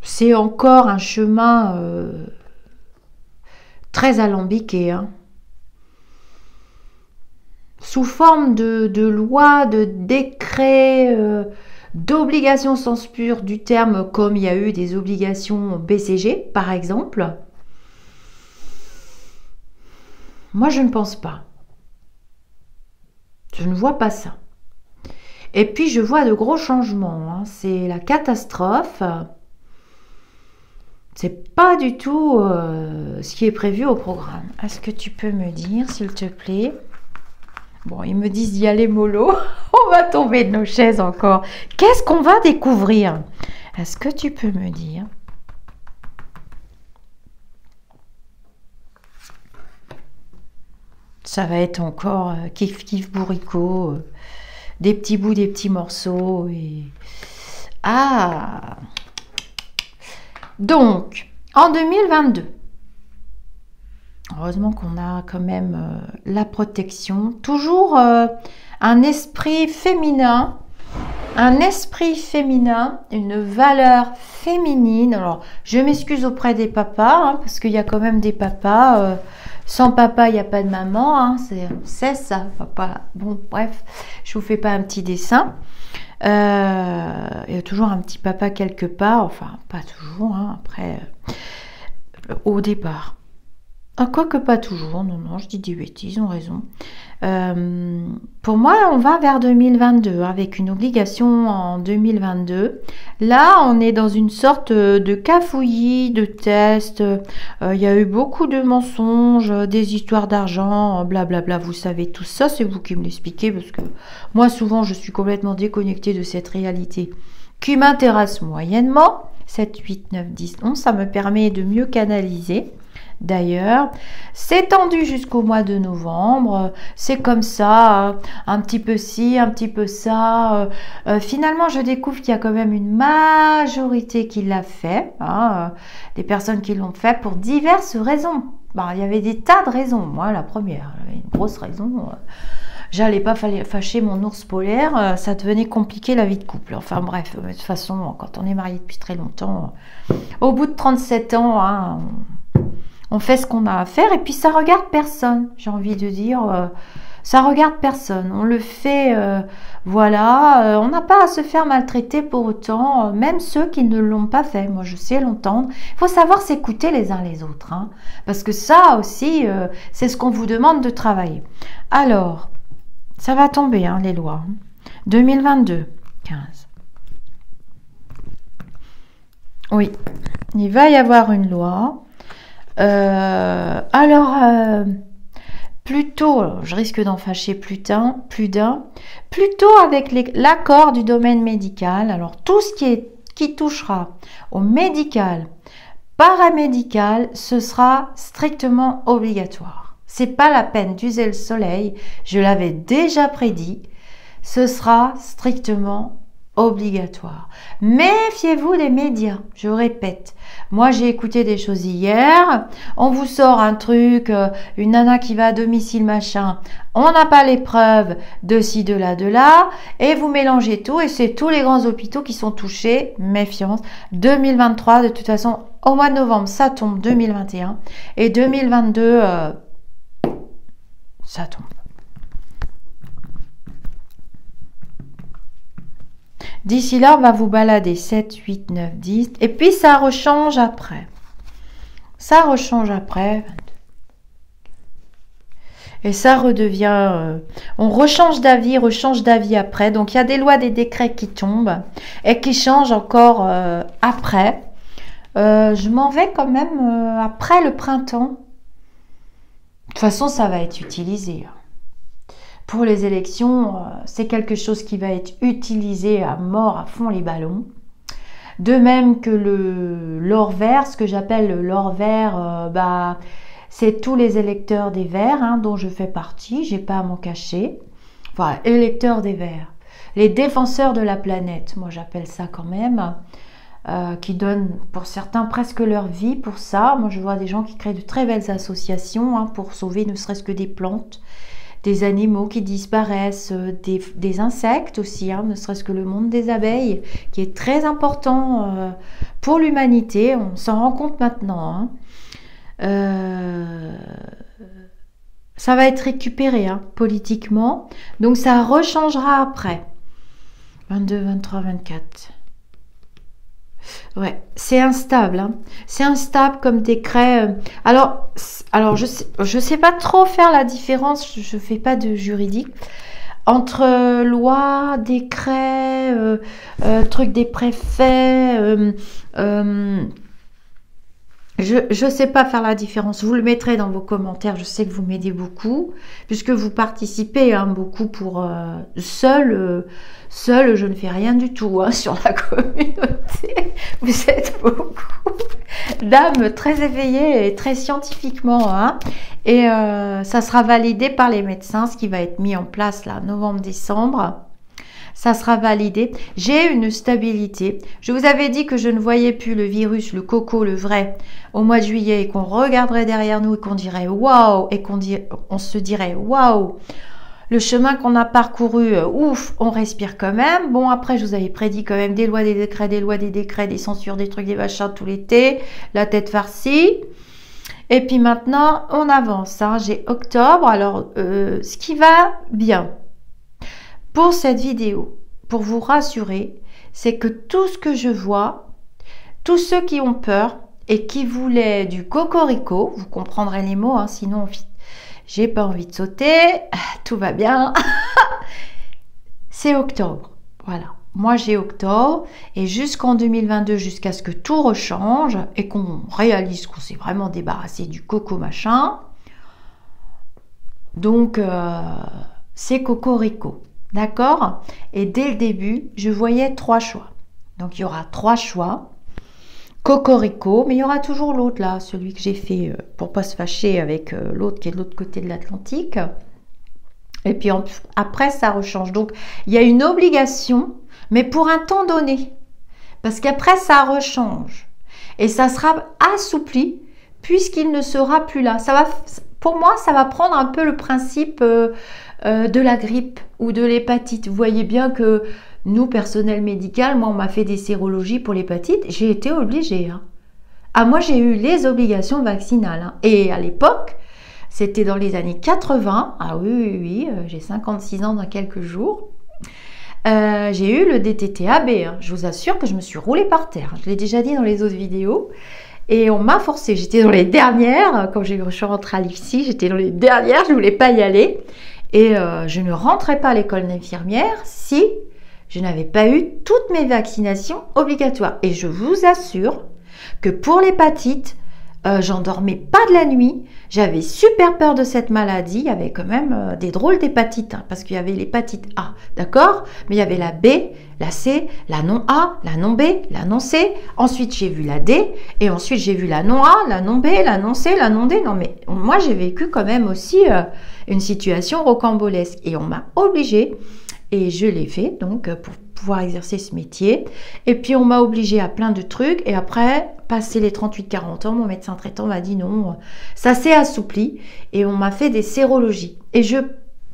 C'est encore un chemin très alambiqué. Hein. Sous forme de loi, de décret... d'obligations au sens pur du terme, comme il y a eu des obligations BCG, par exemple. Moi, je ne pense pas. Je ne vois pas ça. Et puis, je vois de gros changements. Hein. C'est la catastrophe. C'est pas du tout ce qui est prévu au programme. Est-ce que tu peux me dire, s'il te plaît? Bon, ils me disent d'y aller mollo. On va tomber de nos chaises encore. Qu'est-ce qu'on va découvrir? Est-ce que tu peux me dire? Ça va être encore kiff kiff bourricot, des petits bouts, des petits morceaux et... Ah! Donc, en 2022, heureusement qu'on a quand même la protection, toujours un esprit féminin, une valeur féminine. Alors, je m'excuse auprès des papas, hein, parce qu'il y a quand même des papas, sans papa, il n'y a pas de maman, hein, c'est ça, papa. Bon, bref, je vous fais pas un petit dessin. Il y a toujours un petit papa quelque part, enfin pas toujours, hein, après, au départ. Ah, quoique pas toujours, non, je dis des bêtises, ils ont raison. Pour moi, on va vers 2022, avec une obligation en 2022. Là, on est dans une sorte de cafouillis, de test. Il y a eu beaucoup de mensonges, des histoires d'argent, blablabla. Vous savez tout ça, c'est vous qui me l'expliquez, parce que moi, souvent, je suis complètement déconnectée de cette réalité qui m'intéresse moyennement. 7, 8, 9, 10, 11, ça me permet de mieux canaliser. D'ailleurs, c'est tendu jusqu'au mois de novembre, c'est comme ça, un petit peu ci, un petit peu ça. Finalement, je découvre qu'il y a quand même une majorité qui l'a fait, hein, des personnes qui l'ont fait pour diverses raisons. Bon, il y avait des tas de raisons. Moi, la première, j'avais une grosse raison. J'allais pas fâcher mon ours polaire, ça devenait compliqué la vie de couple. Enfin bref, de toute façon, quand on est marié depuis très longtemps, au bout de 37 ans, hein, on fait ce qu'on a à faire et puis ça regarde personne, j'ai envie de dire, ça regarde personne. On le fait, voilà, on n'a pas à se faire maltraiter pour autant, même ceux qui ne l'ont pas fait. Moi, je sais l'entendre. Il faut savoir s'écouter les uns les autres, hein, parce que ça aussi, c'est ce qu'on vous demande de travailler. Alors, ça va tomber, hein, les lois. 2022, 15. Oui, il va y avoir une loi. Plutôt, je risque d'en fâcher plus d'un, plutôt avec l'accord du domaine médical. Alors tout ce qui touchera au médical, paramédical, ce sera strictement obligatoire. C'est pas la peine d'user le soleil, je l'avais déjà prédit, ce sera strictement obligatoire. Méfiez-vous des médias, je répète. Moi, j'ai écouté des choses hier. On vous sort un truc, une nana qui va à domicile, machin. On n'a pas les preuves de ci, de là. Et vous mélangez tout. Et c'est tous les grands hôpitaux qui sont touchés. Méfiance. 2023, de toute façon, au mois de novembre, ça tombe 2021. Et 2022, ça tombe. D'ici là, on va vous balader 7, 8, 9, 10. Et puis, ça rechange après. Ça rechange après. Et ça redevient... on rechange d'avis après. Donc, il y a des lois, des décrets qui tombent et qui changent encore après. Je m'en vais quand même après le printemps. De toute façon, ça va être utilisé. Pour les élections, c'est quelque chose qui va être utilisé à mort, à fond les ballons. De même que l'or vert, ce que j'appelle le l'or vert, c'est tous les électeurs des Verts, hein, dont je fais partie, j'ai pas à m'en cacher. Enfin, électeurs des Verts. Les défenseurs de la planète, moi j'appelle ça quand même, qui donnent pour certains presque leur vie pour ça. Moi je vois des gens qui créent de très belles associations, hein, pour sauver ne serait-ce que des plantes, des animaux qui disparaissent, des insectes aussi, hein, ne serait-ce que le monde des abeilles, qui est très important pour l'humanité, on s'en rend compte maintenant. Hein. Ça va être récupéré, hein, politiquement, donc ça rechangera après. 22, 23, 24. Ouais, c'est instable, hein. C'est instable comme décret. Alors je sais pas trop faire la différence, je fais pas de juridique, entre loi, décret, truc des préfets. Je sais pas faire la différence. Vous le mettrez dans vos commentaires. Je sais que vous m'aidez beaucoup, puisque vous participez, hein, beaucoup pour seul, je ne fais rien du tout, hein, sur la communauté. Vous êtes beaucoup d'âmes très éveillées et très scientifiquement, hein, et ça sera validé par les médecins, ce qui va être mis en place là, novembre-décembre. Ça sera validé. J'ai une stabilité. Je vous avais dit que je ne voyais plus le virus, le coco, le vrai, au mois de juillet, et qu'on regarderait derrière nous et qu'on dirait waouh, et on se dirait waouh, le chemin qu'on a parcouru, ouf, on respire quand même. Bon, après, je vous avais prédit quand même des lois, des décrets, des censures, des trucs, des machins tout l'été, la tête farcie. Et puis maintenant, on avance. Hein. J'ai octobre. Alors, ce qui va bien pour cette vidéo, pour vous rassurer, c'est que tout ce que je vois, tous ceux qui ont peur et qui voulaient du cocorico, vous comprendrez les mots, hein, sinon j'ai pas envie de sauter, tout va bien, c'est octobre, voilà. Moi, j'ai octobre et jusqu'en 2022, jusqu'à ce que tout rechange et qu'on réalise qu'on s'est vraiment débarrassé du coco machin. Donc, c'est cocorico, d'accord? Et dès le début, je voyais 3 choix. Donc, il y aura 3 choix. Cocorico, mais il y aura toujours l'autre là, celui que j'ai fait pour pas se fâcher avec l'autre qui est de l'autre côté de l'Atlantique. Et puis après, ça rechange. Donc, il y a une obligation, mais pour un temps donné. Parce qu'après, ça rechange. Et ça sera assoupli, puisqu'il ne sera plus là. Pour moi, ça va prendre un peu le principe de la grippe ou de l'hépatite. Vous voyez bien que nous, personnel médical, moi, on m'a fait des sérologies pour l'hépatite. J'ai été obligée. Hein. Ah, moi, j'ai eu les obligations vaccinales. Hein. Et à l'époque, c'était dans les années 80. Ah oui, j'ai 56 ans dans quelques jours. J'ai eu le DTT-AB. Hein. Je vous assure que je me suis roulée par terre. Je l'ai déjà dit dans les autres vidéos. Et on m'a forcé. J'étais dans les dernières. Quand je suis rentrée à l'IFSI, j'étais dans les dernières. Je ne voulais pas y aller. Et je ne rentrais pas à l'école d'infirmière si je n'avais pas eu toutes mes vaccinations obligatoires. Et je vous assure que pour l'hépatite, j'en dormais pas de la nuit. J'avais super peur de cette maladie. Il y avait quand même des drôles d'hépatite, hein, parce qu'il y avait l'hépatite A, d'accord? Mais il y avait la B, la C, la non A, la non B, la non C. Ensuite, j'ai vu la D. Et ensuite, j'ai vu la non A, la non B, la non C, la non D. Non, mais moi, j'ai vécu quand même aussi une situation rocambolesque. Et on m'a obligée, et je l'ai fait, donc, pour pouvoir exercer ce métier. Et puis, on m'a obligée à plein de trucs. Et après, passé les 38-40 ans, mon médecin traitant m'a dit non, ça s'est assoupli. Et on m'a fait des sérologies. Et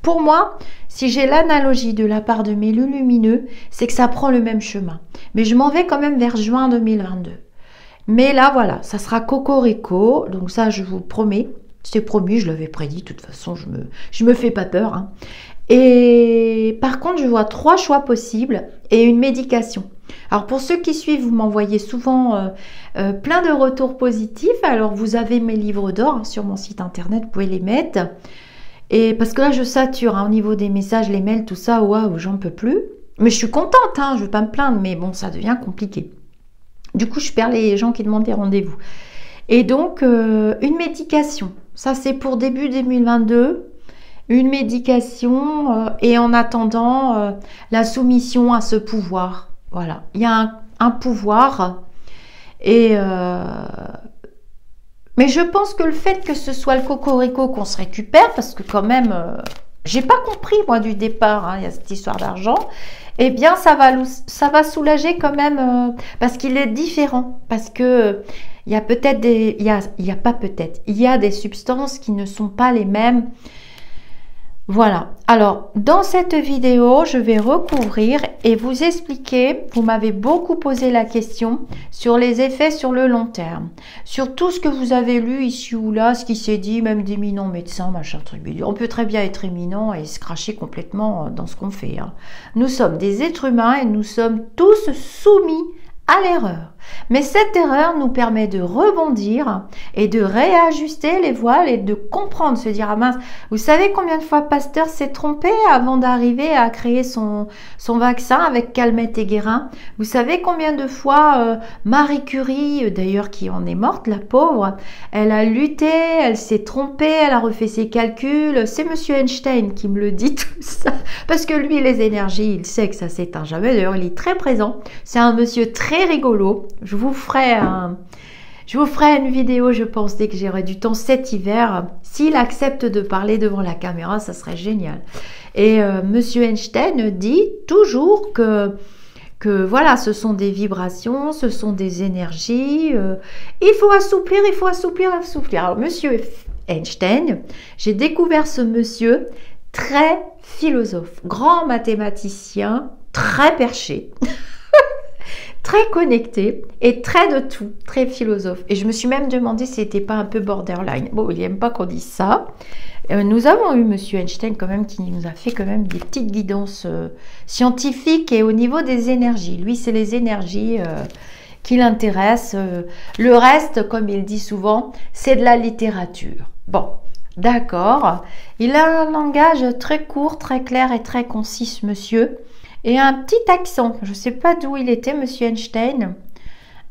pour moi, si j'ai l'analogie de la part de mes lumineux, c'est que ça prend le même chemin. Mais je m'en vais quand même vers juin 2022. Mais là, voilà, ça sera cocorico. Donc ça, je vous promets. C'est promis, je l'avais prédit. De toute façon, je me fais pas peur. Hein. Et par contre, je vois 3 choix possibles et une médication. Alors pour ceux qui suivent, vous m'envoyez souvent plein de retours positifs. Alors vous avez mes livres d'or hein, sur mon site internet, vous pouvez les mettre. Et parce que là, je sature hein, au niveau des messages, les mails, tout ça, waouh, j'en peux plus. Mais je suis contente, hein, je ne veux pas me plaindre, mais bon, ça devient compliqué. Du coup, je perds les gens qui demandent des rendez-vous. Et donc, une médication. Ça, c'est pour début 2022. Une médication et en attendant la soumission à ce pouvoir. Voilà, il y a un pouvoir et mais je pense que le fait que ce soit le cocorico qu'on se récupère, parce que quand même, j'ai pas compris moi du départ, hein, il y a cette histoire d'argent, eh bien ça va soulager quand même parce qu'il est différent, parce que il y a peut-être il y a des substances qui ne sont pas les mêmes. Voilà, alors dans cette vidéo, je vais recouvrir et vous expliquer, vous m'avez beaucoup posé la question sur les effets sur le long terme, sur tout ce que vous avez lu ici ou là, ce qui s'est dit, même d'éminents médecins, machin truc. On peut très bien être éminent et se cracher complètement dans ce qu'on fait. Hein. Nous sommes des êtres humains et nous sommes tous soumis à l'erreur. Mais cette erreur nous permet de rebondir et de réajuster les voiles et de comprendre, se dire, ah mince, vous savez combien de fois Pasteur s'est trompé avant d'arriver à créer son vaccin avec Calmette et Guérin? Vous savez combien de fois Marie Curie, d'ailleurs qui en est morte, la pauvre, elle a lutté, elle s'est trompée, elle a refait ses calculs. C'est Monsieur Einstein qui me le dit tout ça. Parce que lui, les énergies, il sait que ça s'éteint jamais. D'ailleurs, il est très présent. C'est un monsieur très rigolo. Je vous ferai une vidéo, je pense, dès que j'aurai du temps cet hiver. S'il accepte de parler devant la caméra, ça serait génial. Et Monsieur Einstein dit toujours que voilà, ce sont des vibrations, ce sont des énergies. Il faut assouplir, il faut assouplir, assouplir. Alors, Monsieur Einstein, j'ai découvert ce monsieur très philosophe, grand mathématicien, très perché. Très connecté et très de tout, très philosophe. Et je me suis même demandé si c'était pas un peu borderline. Bon, il n'aime pas qu'on dise ça. Nous avons eu Monsieur Einstein quand même qui nous a fait quand même des petites guidances scientifiques et au niveau des énergies. Lui, c'est les énergies qui l'intéressent. Le reste, comme il dit souvent, c'est de la littérature. Bon, d'accord. Il a un langage très court, très clair et très concis, ce monsieur. Et un petit accent. Je ne sais pas d'où il était, Monsieur Einstein.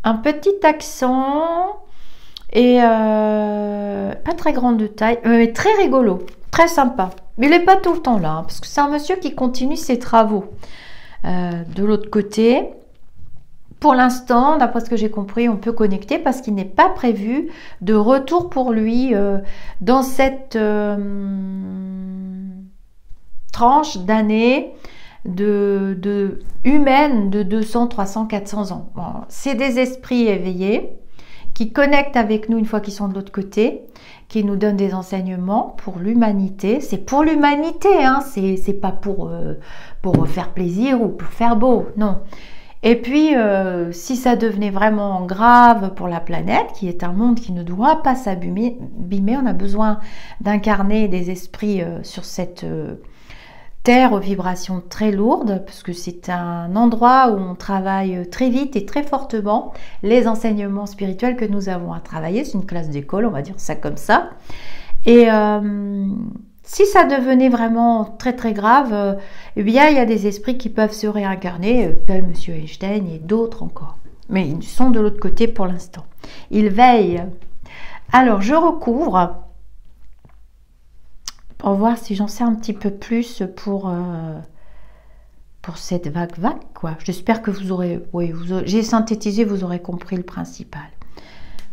Un petit accent et pas très grande de taille, mais très rigolo, très sympa. Mais il n'est pas tout le temps là, hein, parce que c'est un monsieur qui continue ses travaux. De l'autre côté, pour l'instant, d'après ce que j'ai compris, on peut connecter parce qu'il n'est pas prévu de retour pour lui dans cette tranche d'années humaine de 200, 300, 400 ans. Bon, c'est des esprits éveillés qui connectent avec nous une fois qu'ils sont de l'autre côté, qui nous donnent des enseignements pour l'humanité. C'est pour l'humanité, hein, c'est pas pour faire plaisir ou pour faire beau, non. Et puis, si ça devenait vraiment grave pour la planète, qui est un monde qui ne doit pas s'abîmer, on a besoin d'incarner des esprits sur cette terre aux vibrations très lourdes, parce que c'est un endroit où on travaille très vite et très fortement les enseignements spirituels que nous avons à travailler. C'est une classe d'école, on va dire ça comme ça. Et si ça devenait vraiment très très grave, eh bien il y a des esprits qui peuvent se réincarner, tel Monsieur Einstein et d'autres encore. Mais ils sont de l'autre côté pour l'instant. Ils veillent. Alors je recouvre pour voir si j'en sais un petit peu plus pour cette vague quoi. J'espère que vous aurez, j'ai synthétisé, vous aurez compris le principal.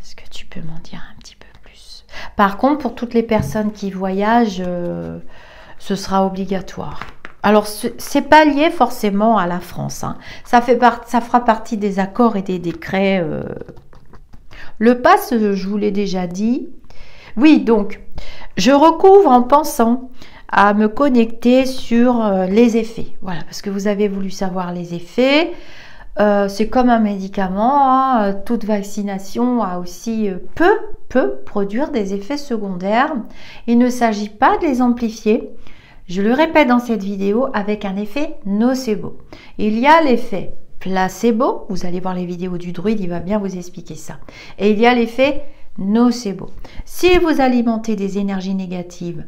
Est-ce que tu peux m'en dire un petit peu plus? Par contre, pour toutes les personnes qui voyagent, ce sera obligatoire. Alors, c'est pas lié forcément à la France, hein. Ça fera partie des accords et des décrets. Le pass, je vous l'ai déjà dit. Oui, donc, je recouvre en pensant à me connecter sur les effets. Voilà, parce que vous avez voulu savoir les effets. C'est comme un médicament, hein. Toute vaccination a aussi peut produire des effets secondaires. Il ne s'agit pas de les amplifier. Je le répète dans cette vidéo avec un effet nocebo. Il y a l'effet placebo. Vous allez voir les vidéos du druide, il va bien vous expliquer ça. Et il y a l'effet nocebo. Si vous alimentez des énergies négatives,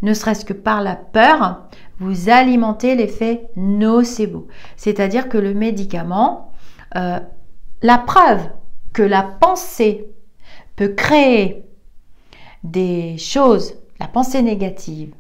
ne serait-ce que par la peur, vous alimentez l'effet nocebo. C'est-à-dire que le médicament, la preuve que la pensée peut créer des choses, la pensée négative,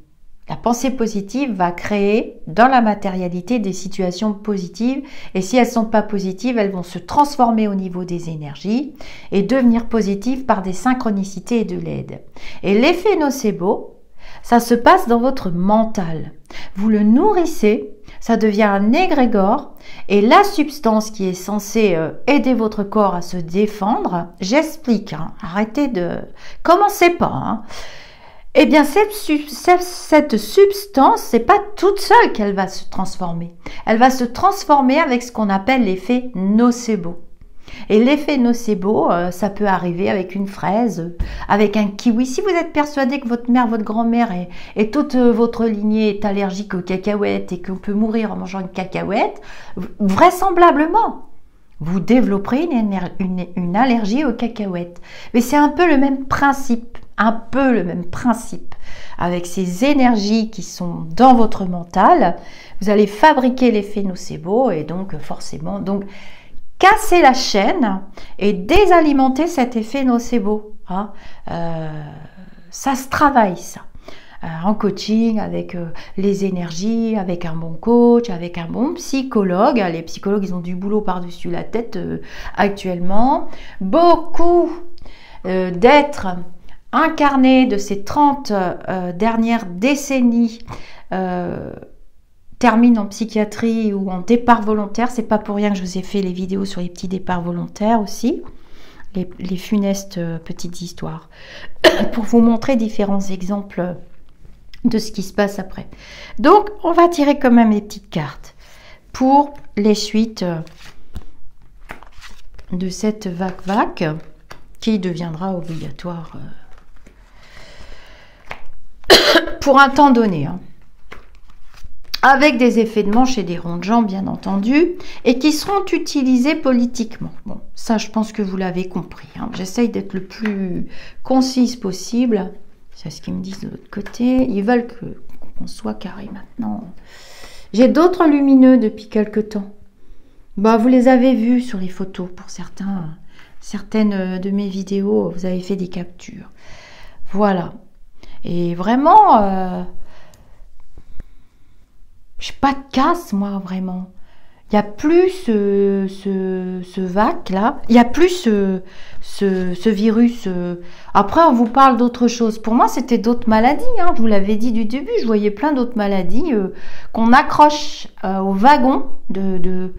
la pensée positive va créer dans la matérialité des situations positives et si elles ne sont pas positives, elles vont se transformer au niveau des énergies et devenir positives par des synchronicités et de l'aide. Et l'effet nocebo, ça se passe dans votre mental. Vous le nourrissez, ça devient un égrégore et la substance qui est censée aider votre corps à se défendre, j'explique, hein, arrêtez de... Commencez pas, hein. Eh bien, cette substance, c'est pas toute seule qu'elle va se transformer. Elle va se transformer avec ce qu'on appelle l'effet nocebo. Et l'effet nocebo, ça peut arriver avec une fraise, avec un kiwi. Si vous êtes persuadé que votre mère, votre grand-mère et toute votre lignée est allergique aux cacahuètes et qu'on peut mourir en mangeant une cacahuète, vraisemblablement, vous développerez une allergie aux cacahuètes. Mais c'est un peu le même principe. Avec ces énergies qui sont dans votre mental, vous allez fabriquer l'effet nocebo et donc forcément, casser la chaîne et désalimenter cet effet nocebo. Hein. Ça se travaille, ça. En coaching, avec les énergies, avec un bon coach, avec un bon psychologue. Les psychologues, ils ont du boulot par-dessus la tête actuellement. Beaucoup d'êtres incarnés de ces 30 dernières décennies terminent en psychiatrie ou en départ volontaire. C'est pas pour rien que je vous ai fait les vidéos sur les petits départs volontaires aussi, les funestes petites histoires, pour vous montrer différents exemples de ce qui se passe après. Donc, on va tirer quand même les petites cartes pour les suites de cette vague qui deviendra obligatoire. pour un temps donné, hein. Avec des effets de manche et des ronds de jambes, bien entendu, et qui seront utilisés politiquement. Bon, ça, je pense que vous l'avez compris, hein. J'essaye d'être le plus concise possible. C'est ce qu'ils me disent de l'autre côté. Ils veulent qu'on soit carré maintenant. J'ai d'autres lumineux depuis quelque temps. Bah, vous les avez vus sur les photos pour certaines de mes vidéos. Vous avez fait des captures. Voilà. Et vraiment... j'ai pas de casse, moi, vraiment. Il n'y a plus ce vac, là. Il n'y a plus ce virus. Après, on vous parle d'autre chose. Pour moi, c'était d'autres maladies, hein. Je vous l'avais dit du début. Je voyais plein d'autres maladies qu'on accroche au wagon de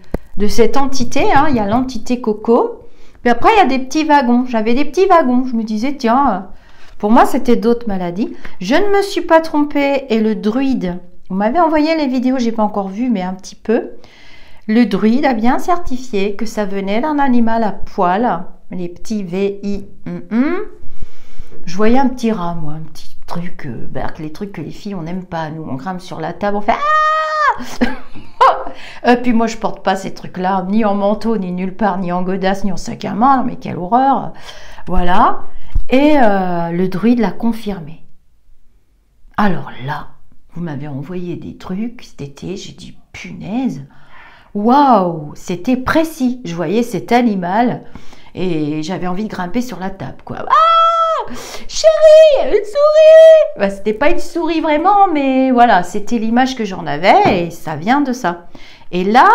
cette entité, hein. Il y a l'entité Coco. Puis après, il y a des petits wagons. J'avais des petits wagons. Je me disais, tiens, pour moi, c'était d'autres maladies. Je ne me suis pas trompée. Et le druide... Vous m'avez envoyé les vidéos, j'ai pas encore vu, mais un petit peu. Le druide a bien certifié que ça venait d'un animal à poil, les petits VI. Je voyais un petit rat, moi, un petit truc, les trucs que les filles, on n'aime pas. Nous, on grimpe sur la table, on fait ah. Puis moi, je porte pas ces trucs-là, ni en manteau, ni nulle part, ni en godasse, ni en sac à main. Mais quelle horreur! Voilà. Et le druide l'a confirmé. Alors là, vous m'avez envoyé des trucs cet été, j'ai dit punaise, waouh, c'était précis. Je voyais cet animal et j'avais envie de grimper sur la table, quoi. Ah, chérie, une souris. Bah, c'était pas une souris vraiment, mais voilà, c'était l'image que j'en avais et ça vient de ça. Et là,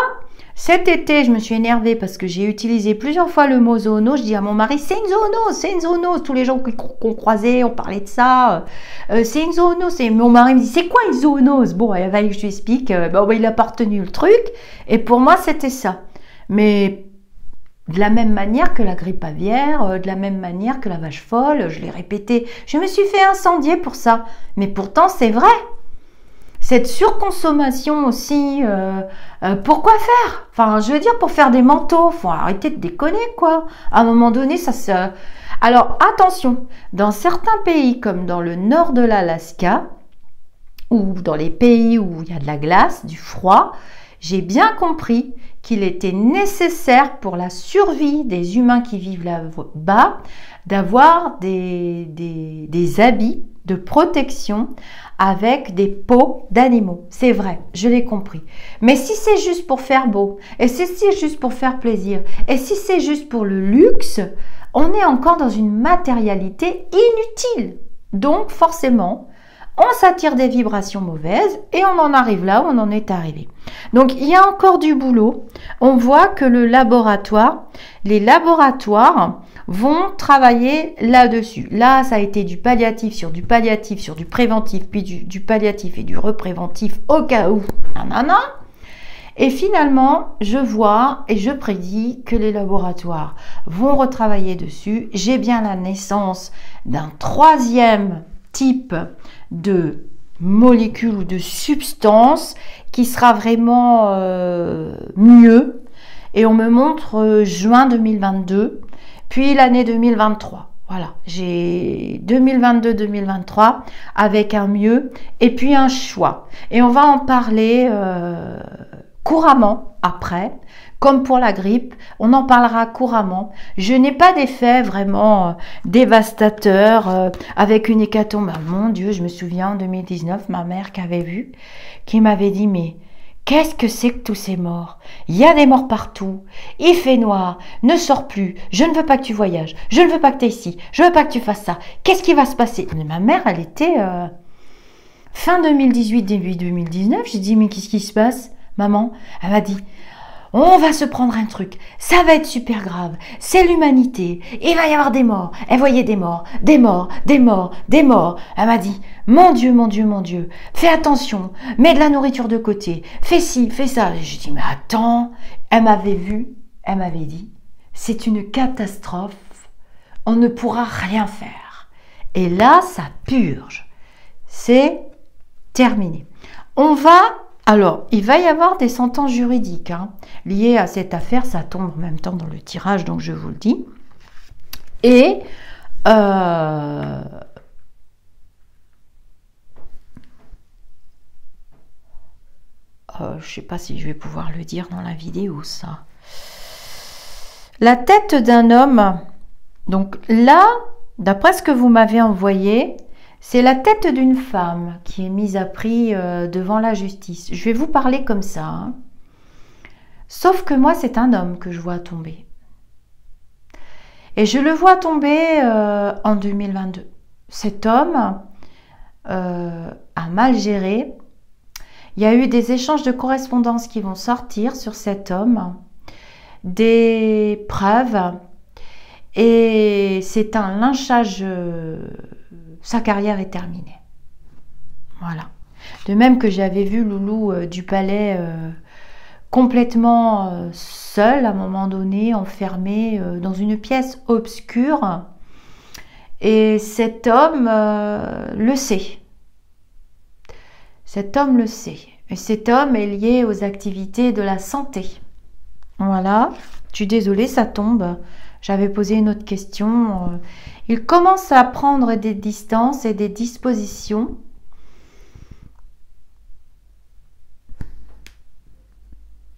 cet été, je me suis énervée parce que j'ai utilisé plusieurs fois le mot zoonose. Je dis à mon mari, c'est une zoonose, c'est une zoonose. Tous les gens qu'on croisait, on parlait de ça. C'est une zoonose. Et mon mari me dit, c'est quoi une zoonose? Bon, il fallait que je lui explique. Il a pas retenu le truc. Et pour moi, c'était ça. Mais de la même manière que la grippe aviaire, de la même manière que la vache folle, je l'ai répété. Je me suis fait incendier pour ça. Mais pourtant, c'est vrai. Cette surconsommation aussi, pourquoi faire? Enfin, je veux dire, pour faire des manteaux, faut arrêter de déconner, quoi. À un moment donné, ça se... Alors, attention, dans certains pays, comme dans le nord de l'Alaska, ou dans les pays où il y a de la glace, du froid, j'ai bien compris qu'il était nécessaire pour la survie des humains qui vivent là-bas d'avoir des habits de protection avec des peaux d'animaux. C'est vrai, je l'ai compris. Mais si c'est juste pour faire beau, et si c'est juste pour faire plaisir, et si c'est juste pour le luxe, on est encore dans une matérialité inutile. Donc forcément, on s'attire des vibrations mauvaises et on en arrive là où on en est arrivé. Donc il y a encore du boulot. On voit que les laboratoires vont travailler là-dessus. Là, ça a été du palliatif sur du palliatif, sur du préventif, puis du palliatif et du repréventif au cas où. Nanana. Et finalement, je vois et je prédis que les laboratoires vont retravailler dessus. J'ai bien la naissance d'un troisième type de molécule ou de substance qui sera vraiment mieux. Et on me montre juin 2022. Puis l'année 2023, voilà, j'ai 2022-2023 avec un mieux et puis un choix. Et on va en parler couramment après, comme pour la grippe, on en parlera couramment. Je n'ai pas d'effet vraiment dévastateur avec une hécatombe. Mon Dieu, je me souviens en 2019, ma mère qui m'avait dit, mais... qu'est-ce que c'est que tous ces morts? Il y a des morts partout. Il fait noir. Ne sors plus. Je ne veux pas que tu voyages. Je ne veux pas que tu es ici. Je ne veux pas que tu fasses ça. Qu'est-ce qui va se passer? Mais ma mère, elle était fin 2018, début 2019. J'ai dit, mais qu'est-ce qui se passe, maman? Elle m'a dit, on va se prendre un truc. Ça va être super grave. C'est l'humanité. Il va y avoir des morts. Elle voyait des morts, des morts, des morts, des morts. Elle m'a dit, mon Dieu, mon Dieu, mon Dieu. Fais attention. Mets de la nourriture de côté. Fais ci, fais ça. Et j'ai dit, mais attends. Elle m'avait vu. Elle m'avait dit, c'est une catastrophe. On ne pourra rien faire. Et là, ça purge. C'est terminé. On va... Alors, il va y avoir des sentences juridiques liées à cette affaire. Ça tombe en même temps dans le tirage, donc je vous le dis. Et je ne sais pas si je vais pouvoir le dire dans la vidéo, ça. La tête d'un homme. Donc là, d'après ce que vous m'avez envoyé, c'est la tête d'une femme qui est mise à prix devant la justice. Je vais vous parler comme ça. Hein. Sauf que moi, c'est un homme que je vois tomber. Et je le vois tomber en 2022. Cet homme a mal géré. Il y a eu des échanges de correspondance qui vont sortir sur cet homme, des preuves, et c'est un lynchage. Sa carrière est terminée. Voilà. De même que j'avais vu Loulou du Palais complètement seul à un moment donné, enfermé dans une pièce obscure. Et cet homme le sait. Cet homme le sait. Et cet homme est lié aux activités de la santé. Voilà. Je suis désolée, ça tombe. J'avais posé une autre question. Il commence à prendre des distances et des dispositions.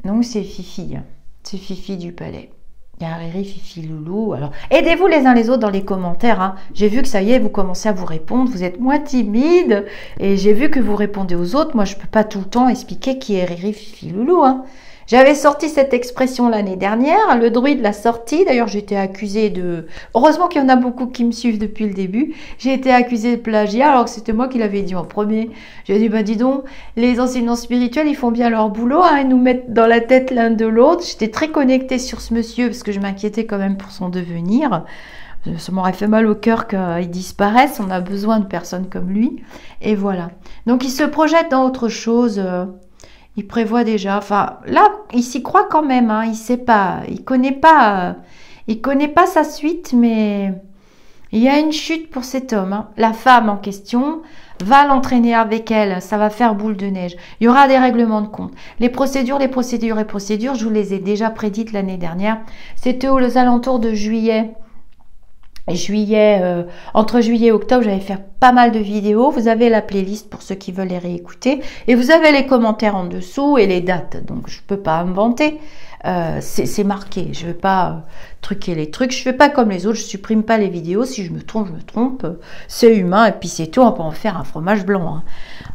Donc c'est Fifi. C'est Fifi du Palais. Il y a Riri, Fifi, Loulou. Alors, aidez-vous les uns les autres dans les commentaires. Hein. J'ai vu que ça y est, vous commencez à vous répondre. Vous êtes moins timide. Et j'ai vu que vous répondez aux autres. Moi, je ne peux pas tout le temps expliquer qui est Riri, Fifi, Loulou. Hein. J'avais sorti cette expression l'année dernière. Le druide l'a sortie. D'ailleurs, j'ai été accusée de... Heureusement qu'il y en a beaucoup qui me suivent depuis le début. J'ai été accusée de plagiat alors que c'était moi qui l'avais dit en premier. J'ai dit, bah dis donc, les enseignants spirituels, ils font bien leur boulot. Hein, ils nous mettent dans la tête l'un de l'autre. J'étais très connectée sur ce monsieur parce que je m'inquiétais quand même pour son devenir. Ça m'aurait fait mal au cœur qu'il disparaisse. On a besoin de personnes comme lui. Et voilà. Donc, il se projette dans autre chose... Il prévoit déjà, enfin là, il s'y croit quand même, hein, il sait pas, il connaît pas sa suite, mais il y a une chute pour cet homme. Hein. La femme en question va l'entraîner avec elle, ça va faire boule de neige. Il y aura des règlements de compte. Les procédures, je vous les ai déjà prédites l'année dernière. C'était aux alentours de juillet. Entre juillet et octobre, j'avais fait pas mal de vidéos. Vous avez la playlist pour ceux qui veulent les réécouter. Et vous avez les commentaires en dessous et les dates. Donc, je ne peux pas inventer. C'est marqué. Je ne vais pas truquer les trucs. Je ne fais pas comme les autres. Je ne supprime pas les vidéos. Si je me trompe, je me trompe. C'est humain. Et puis, c'est tout. On peut en faire un fromage blanc. Hein.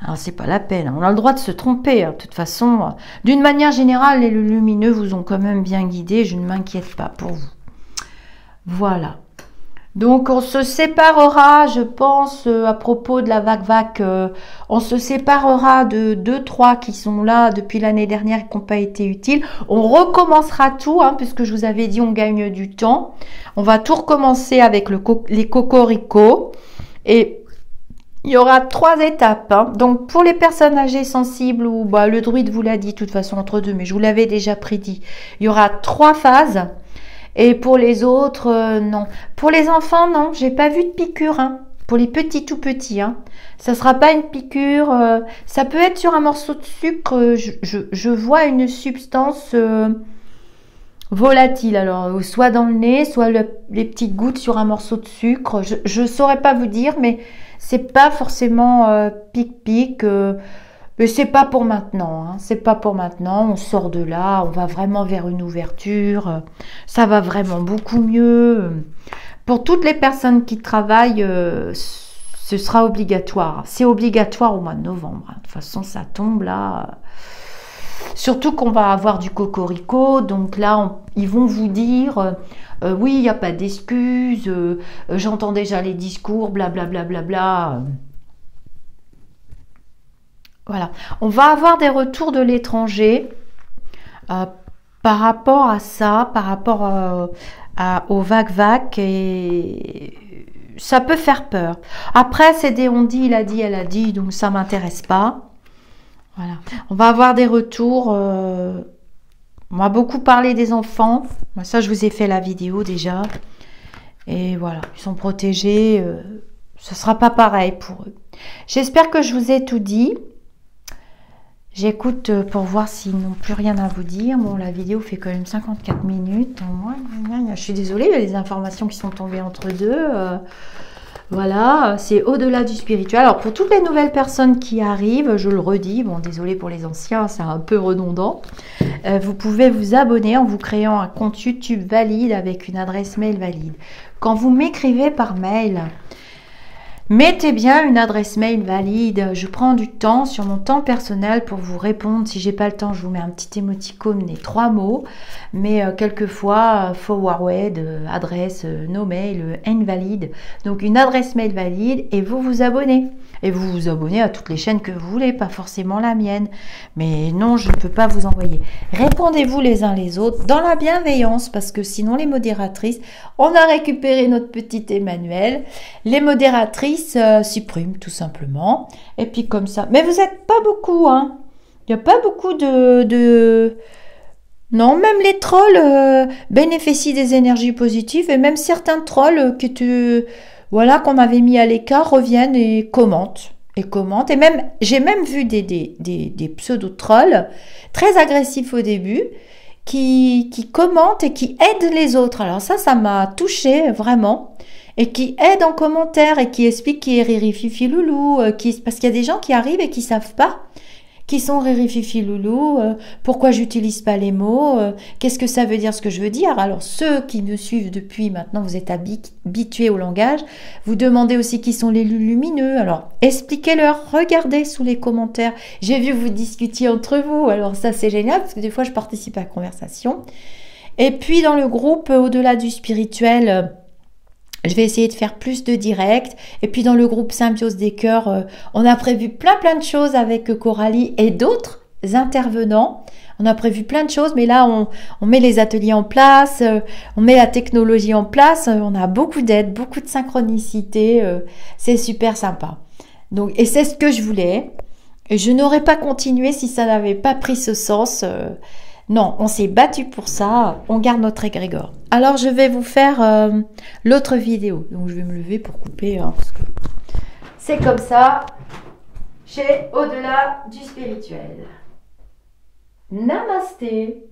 Alors, c'est pas la peine. On a le droit de se tromper. Hein. De toute façon, d'une manière générale, les lumineux vous ont quand même bien guidé. Je ne m'inquiète pas pour vous. Voilà. Donc, on se séparera, je pense, à propos de la vague, on se séparera de 2-3 qui sont là depuis l'année dernière et qui n'ont pas été utiles. On recommencera tout, hein, puisque je vous avais dit on gagne du temps. On va tout recommencer avec les cocoricots. Et il y aura 3 étapes. Hein. Donc, pour les personnes âgées sensibles, ou bah, le druide vous l'a dit, de toute façon, entre deux, mais je vous l'avais déjà prédit. Il y aura 3 phases. Et pour les autres, non. Pour les enfants, non, j'ai pas vu de piqûre. Hein. Pour les petits, tout petits, hein. Ça sera pas une piqûre. Ça peut être sur un morceau de sucre. Je vois une substance volatile. Alors, soit dans le nez, soit les petites gouttes sur un morceau de sucre. Je saurais pas vous dire, mais c'est pas forcément pic-pic. Mais c'est pas pour maintenant, hein. C'est pas pour maintenant, on sort de là, on va vraiment vers une ouverture, ça va vraiment beaucoup mieux. Pour toutes les personnes qui travaillent, ce sera obligatoire. C'est obligatoire au mois de novembre. De toute façon, ça tombe là. Surtout qu'on va avoir du cocorico, donc là, ils vont vous dire... oui, il n'y a pas d'excuses, j'entends déjà les discours, blablabla. Voilà, on va avoir des retours de l'étranger par rapport à ça, par rapport aux vagues et ça peut faire peur. Après, c'est des on dit, il a dit, elle a dit, donc ça m'intéresse pas. Voilà, on va avoir des retours. On m'a beaucoup parlé des enfants. Ça, je vous ai fait la vidéo déjà. Et voilà, ils sont protégés. Ce sera pas pareil pour eux. J'espère que je vous ai tout dit. J'écoute pour voir s'ils n'ont plus rien à vous dire. Bon, la vidéo fait quand même 54 minutes. Je suis désolée, il y a des informations qui sont tombées entre deux. Voilà, c'est au-delà du spirituel. Alors pour toutes les nouvelles personnes qui arrivent, je le redis, bon désolé pour les anciens, c'est un peu redondant, vous pouvez vous abonner en vous créant un compte YouTube valide avec une adresse mail valide. Quand vous m'écrivez par mail, mettez bien une adresse mail valide. Je prends du temps sur mon temps personnel pour vous répondre. Si j'ai pas le temps, je vous mets un petit émoticône des 3 mots. Mais quelquefois, forward, adresse, no mail, invalide. Donc une adresse mail valide et vous vous abonnez. Et vous vous abonnez à toutes les chaînes que vous voulez, pas forcément la mienne. Mais non, je ne peux pas vous envoyer. Répondez-vous les uns les autres dans la bienveillance parce que sinon les modératrices, on a récupéré notre petit Emmanuel. Les modératrices suppriment tout simplement. Et puis comme ça. Mais vous n'êtes pas beaucoup, hein. Il n'y a pas beaucoup de... Non, même les trolls bénéficient des énergies positives et même certains trolls voilà, qu'on avait mis à l'écart reviennent et commentent. Et même, j'ai même vu des pseudo-trolls très agressifs au début qui commentent et qui aident les autres. Alors ça m'a touchée vraiment. Et qui aident en commentaire et qui expliquent qui est Riri Fifi Loulou. Parce qu'il y a des gens qui arrivent et qui savent pas qui sont Riri Fifi Loulou, pourquoi j'utilise pas les mots, qu'est-ce que ça veut dire ce que je veux dire. Alors ceux qui me suivent depuis maintenant, vous êtes habitués au langage, vous demandez aussi qui sont les lumineux, alors expliquez-leur, regardez sous les commentaires, j'ai vu que vous discutiez entre vous, alors ça c'est génial parce que des fois je participe à la conversation. Et puis dans le groupe au-delà du spirituel, je vais essayer de faire plus de directs. Et puis dans le groupe Symbiose des Cœurs, on a prévu plein de choses avec Coralie et d'autres intervenants. On a prévu plein de choses, mais là, on met les ateliers en place, on met la technologie en place. On a beaucoup d'aide, beaucoup de synchronicité. C'est super sympa. Donc, et c'est ce que je voulais. Et je n'aurais pas continué si ça n'avait pas pris ce sens. Non, on s'est battu pour ça, on garde notre égrégore. Alors je vais vous faire l'autre vidéo. Donc je vais me lever pour couper, hein, parce que c'est comme ça chez Au-delà du spirituel. Namasté.